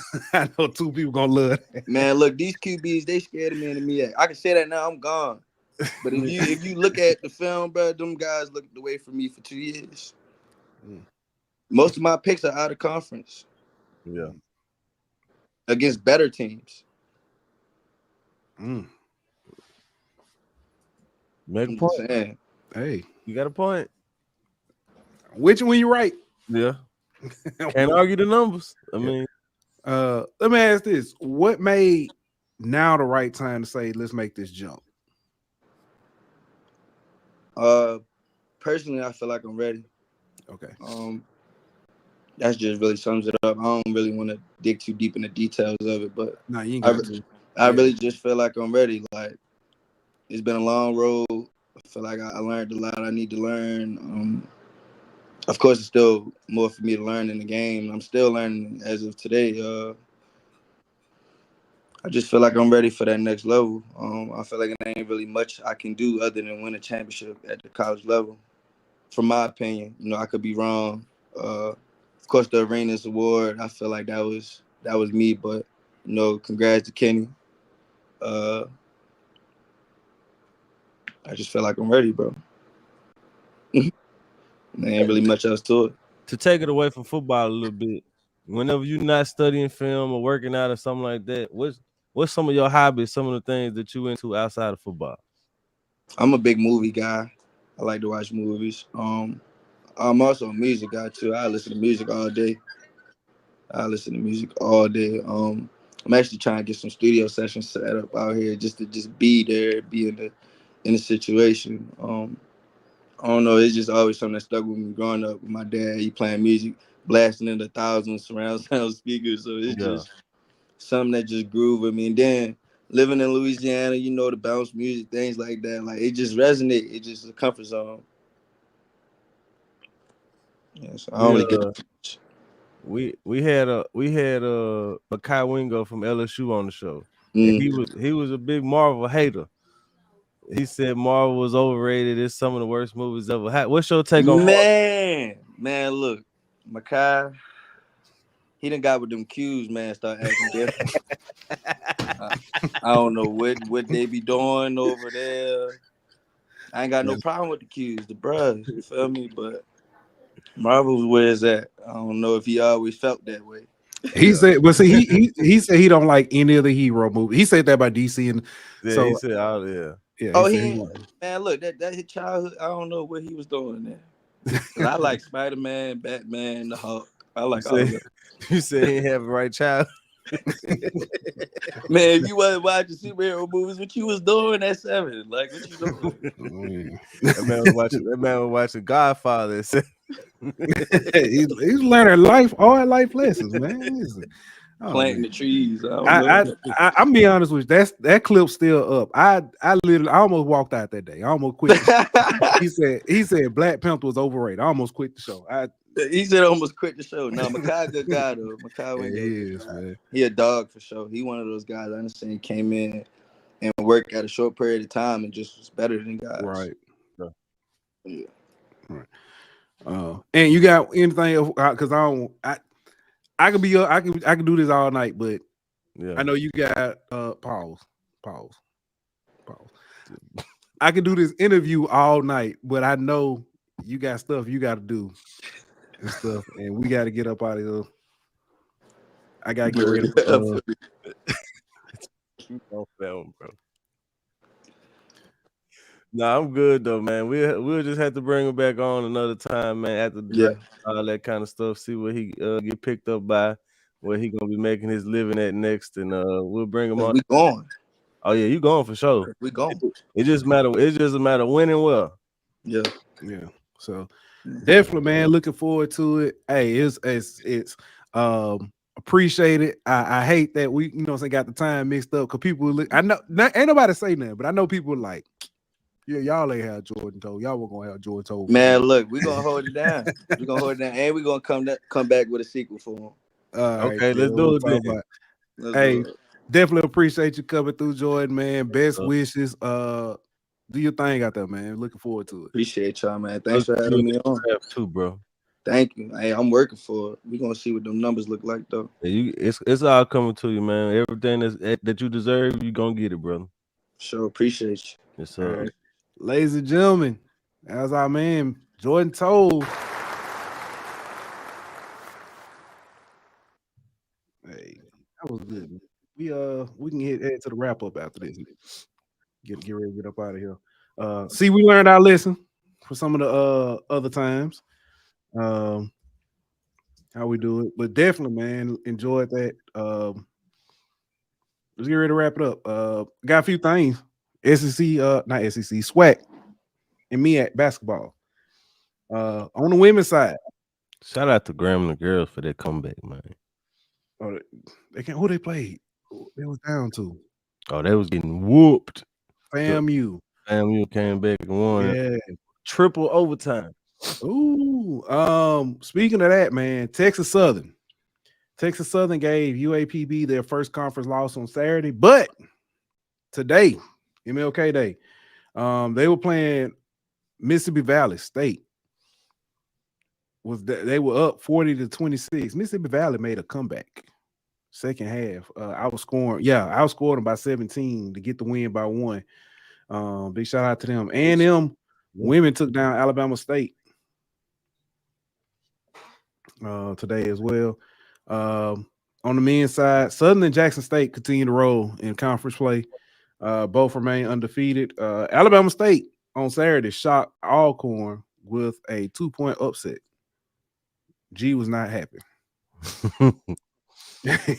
two people gonna love that.
Man, look, these QBs, they scared of me in the MEAC. I can say that now, I'm gone. But if you look at the film, bro, them guys looked away from me for 2 years. Most of my picks are out of conference.
Yeah.
Against better teams.
Make a point.
Saying.
Hey,
you got a point.
Which one you right?
Yeah. Can't argue the numbers. I mean,
let me ask this: what made now the right time to say let's make this jump?
Personally, I feel like I'm ready.
Okay.
That just really sums it up. I don't really want to dig too deep in the details of it, but
no, you ain't got to.
I really just feel like I'm ready. Like, it's been a long road. I feel like I learned a lot I need to learn. Of course, it's still more for me to learn in the game. I'm still learning as of today. I just feel like I'm ready for that next level. I feel like there ain't really much I can do other than win a championship at the college level. From my opinion, I could be wrong. Of course, the Arenas Award, I feel like that was me. But congrats to Kenny. I just feel like I'm ready, bro. There ain't really much else to it.
To take it away from football a little bit, whenever you're not studying film or working out or something like that, what's some of your hobbies, some of the things that you into outside of football?
I'm a big movie guy. I like to watch movies. I'm also a music guy too. I listen to music all day. I'm actually trying to get some studio sessions set up out here just to be there, be in the situation. I don't know. It's just always something that stuck with me growing up with my dad. He playing music, blasting in the 1,000 surround sound speakers. So it's just something that just grew with me. And then living in Louisiana, the bounce music, things like that. Like, it just resonates. It's just a comfort zone. Yeah, so I don't really get it.
We had Makai Wingo from LSU on the show. And he was a big Marvel hater. He said Marvel was overrated. It's some of the worst movies ever. What's your take on
Man, look, Makai, he done got with them Qs, man. Start acting different. I don't know what they be doing over there. I ain't got no problem with the Qs, the bruh. You feel me? But Marvel's where is that? I don't know if he always felt that way.
He said, but see, he said he don't like any of the hero movies. He said that about DC, and
Yeah,
so
he said, "Oh yeah."
yeah.
Oh, man, look, that his childhood. I don't know what he was doing there. Cause I like Spider-Man, Batman, the Hulk. I like all of them.
You said he didn't have the right child.
Man, if you wasn't watching superhero movies, what you was doing at 7? Like, what you doing?
That man was watching Godfather.
he's learning all life lessons, man.
Planting the trees.
I'm be honest with you. That clip's still up. I literally almost walked out that day. I almost quit. he said Black Panther was overrated. I almost quit the show.
He said almost quit the show. No, Makai a good guy though. Makai
is, man.
He a dog for sure. He one of those guys I understand came in and worked at a short period of time and just was better than guys.
Right.
Yeah.
Right. And you got anything else? Because I can do this all night, but yeah. I know you got pause. I can do this interview all night, but I know you got stuff you got to do and stuff, and we got to get up out of here. I gotta get ready.
Keep on film, bro. Nah, I'm good though, man. We'll just have to bring him back on another time, man. After all that kind of stuff, see what he get picked up by, where he gonna be making his living at next, and we'll bring him on.
We going.
Oh yeah, you going for sure.
We going.
It just a matter of winning well.
Yeah.
So definitely, man. Looking forward to it. Hey, it's appreciate it. I hate that we, got the time mixed up because people look. I know ain't nobody say nothing, but I know people like, yeah, y'all ain't have Jordan Toles. Y'all weren't gonna have Jordan Toles.
Man, look, we're gonna hold it down. We're gonna hold it down, and we're gonna come back with a sequel for him.
Okay, let's do it.
Hey, definitely appreciate you coming through, Jordan, man. Best wishes. Do your thing out there, man. Looking forward to it.
Appreciate y'all, man. Thanks for having me on.
Too, bro.
Thank you. Hey, I'm working for it. We're gonna see what them numbers look like, though.
Yeah, it's all coming to you, man. Everything that you deserve, you gonna get it, brother.
Sure, appreciate you.
Yes, sir.
Right. Ladies and gentlemen, that's our man, Jordan Toles. Hey, that was good, man. We can head to the wrap up after this. Get ready to get up out of here. See, we learned our lesson for some of the other times. How we do it, but definitely, man, enjoyed that. Let's get ready to wrap it up. Got a few things. not SEC, SWAC, and me at basketball. On the women's side.
Shout out to Graham and the girls for their comeback, man.
Oh, who they played? They was down to.
Oh, they was getting whooped.
FAMU.
FAMU came back and won.
Yeah.
Triple overtime.
Ooh. Speaking of that, man, Texas Southern gave UAPB their first conference loss on Saturday, but today, MLK Day, they were playing Mississippi Valley State. They were up 40-26. Mississippi Valley made a comeback. Second half, I was scoring by 17 to get the win by 1. Big shout out to them. And them women took down Alabama State today as well. On the men's side, Southern and Jackson State continue to roll in conference play. Both remain undefeated. Alabama State on Saturday shocked Alcorn with a 2-point upset. G was not happy.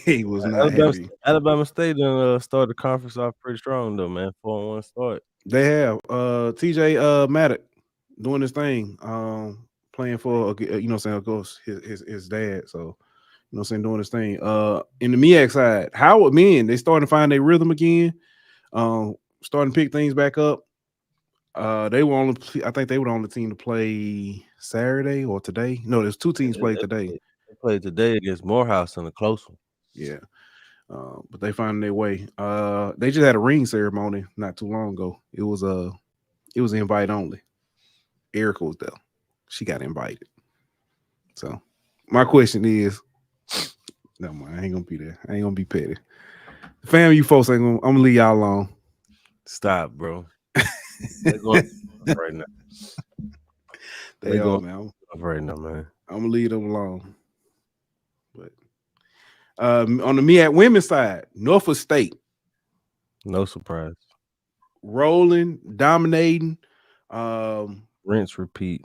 He was not happy.
Alabama State started the conference off pretty strong though, man. 4-1 start.
They have TJ Maddox doing his thing, playing for of course his dad. So doing his thing. In the MEAC side, Howard men, they starting to find their rhythm again. Starting to pick things back up. I think they were on the team to play Saturday or today. No, there's 2 teams played today.
They played today against Morehouse in a close one.
Yeah. But they found their way. They just had a ring ceremony not too long ago. It was invite only. Erica was there. She got invited. So my question is, No, man, I ain't gonna be there. I ain't gonna be petty. Fam, you folks ain't gonna. I'm gonna leave y'all alone.
Stop, bro. They're going right now.
They are, man.
Right now, man.
I'm gonna leave them alone. But on the MEAC women's side, Norfolk State,
No surprise.
rolling, dominating.
Rinse, repeat.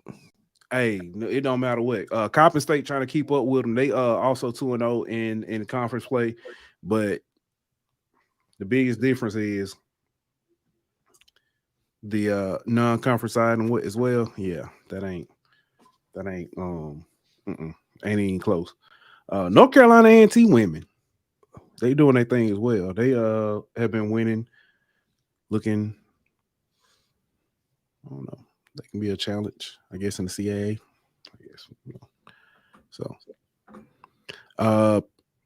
Hey, it don't matter what. Coppin State trying to keep up with them. They also 2-0 in conference play, but the biggest difference is the non-conference side and what as well. Yeah, that ain't ain't even close. North Carolina A&T women, they doing their thing as well. They have been winning, looking. I don't know. That can be a challenge, I guess, in the CAA. I guess. So,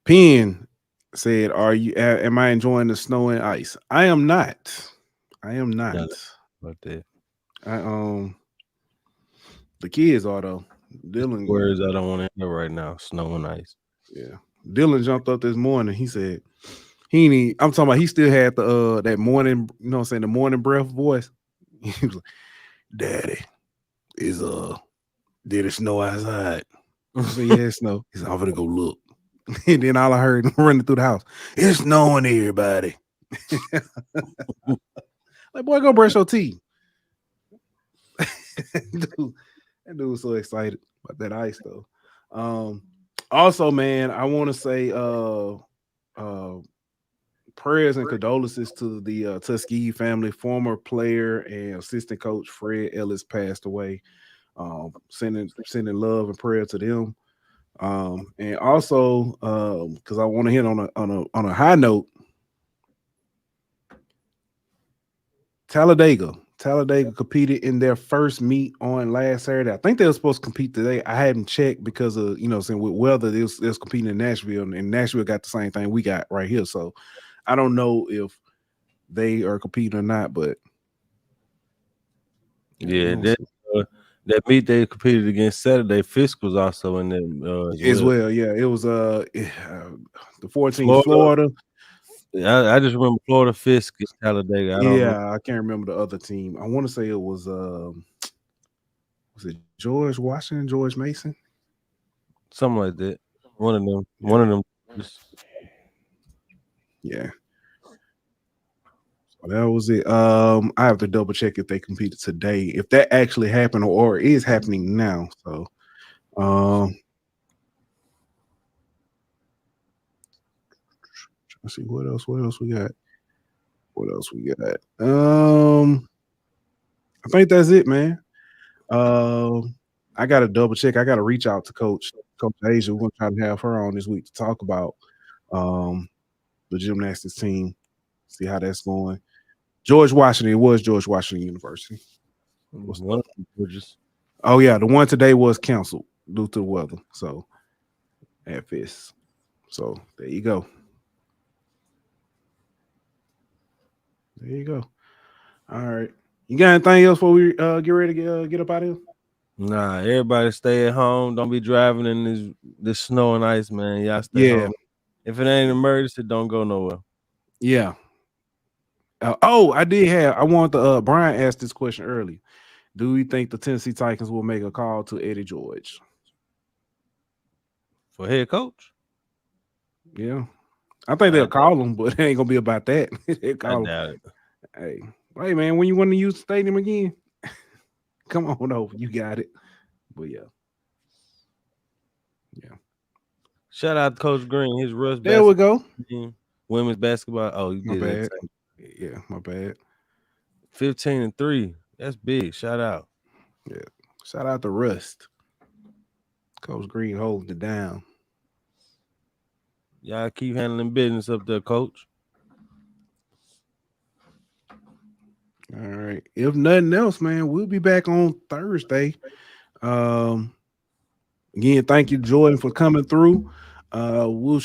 Penn said, "Are you? Am I enjoying the snow and ice? I am not. I am not.
About that.
The kids are though. Dylan.
Words I don't want to hear right now. Snow and ice.
Yeah. Dylan jumped up this morning. He said I'm talking about he still had the that morning, you know what I'm saying, the morning breath voice. He was like, Daddy, did it snow outside? I said, yeah, it snow. He said, I'm gonna go look. And then all I heard running through the house, it's snowing, everybody. Like, boy, go brush your teeth. That dude was so excited about that ice though. Also, man, I want to say prayers and condolences to the Tuskegee family. Former player and assistant coach Fred Ellis passed away. Sending love and prayer to them. And also, because I want to hit on a high note, Talladega competed in their first meet on last Saturday. I think they were supposed to compete today. I hadn't checked because of saying with weather, they was competing in Nashville, and Nashville got the same thing we got right here. So I don't know if they are competing or not, but
yeah, that meet they competed against Saturday. Fisk was also in them
as well. Yeah, it was the 14th Florida.
I just remember Florida, Fisk, and Talladega.
I can't remember the other team. I want to say it was it George Washington, George Mason,
something like that. One of them.
Yeah. So that was it. I have to double check if they competed today, if that actually happened or is happening now. So, let's see what else we got. I think that's it, man. I got to double check. I got to reach out to Coach Asia. We're gonna try to have her on this week to talk about the gymnastics team, see how that's going. George Washington, it was George Washington University. Oh yeah, the one today was canceled due to the weather. So at FIS. So there you go. There you go. All right. You got anything else before we get ready to get up out of here?
Nah, everybody stay at home. Don't be driving in this snow and ice, man. Y'all stay home. If it ain't an emergency, don't go nowhere.
Yeah. I wanted to Brian asked this question earlier. Do you think the Tennessee Titans will make a call to Eddie George
for head coach?
Yeah. I think they'll call him, but it ain't gonna be about that. They'll call him. Hey, man, when you want to use the stadium again, come on over. You got it. But yeah.
Shout out to Coach Green, his Rush.
There we go.
Team, women's basketball. Oh, you did
that.
Yeah,
my bad.
15-3. That's big. Shout out.
Yeah. Shout out to Rust. Coach Green holding it down.
Y'all keep handling business up there, Coach.
All right. If nothing else, man, we'll be back on Thursday. Again, thank you, Jordan, for coming through. We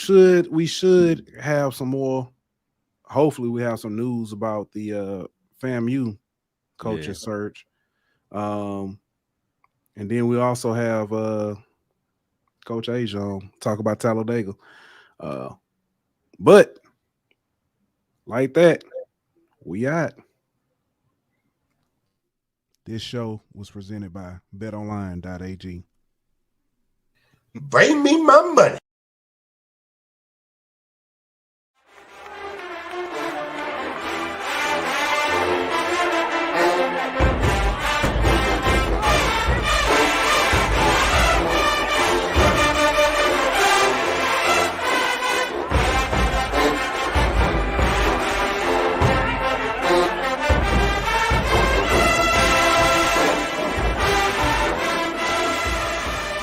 should have some more. Hopefully, we have some news about the FAMU coaching search. And then we also have Coach Asia on talk about Talladega. But like that, we out.
This show was presented by betonline.ag.
Bring me my money.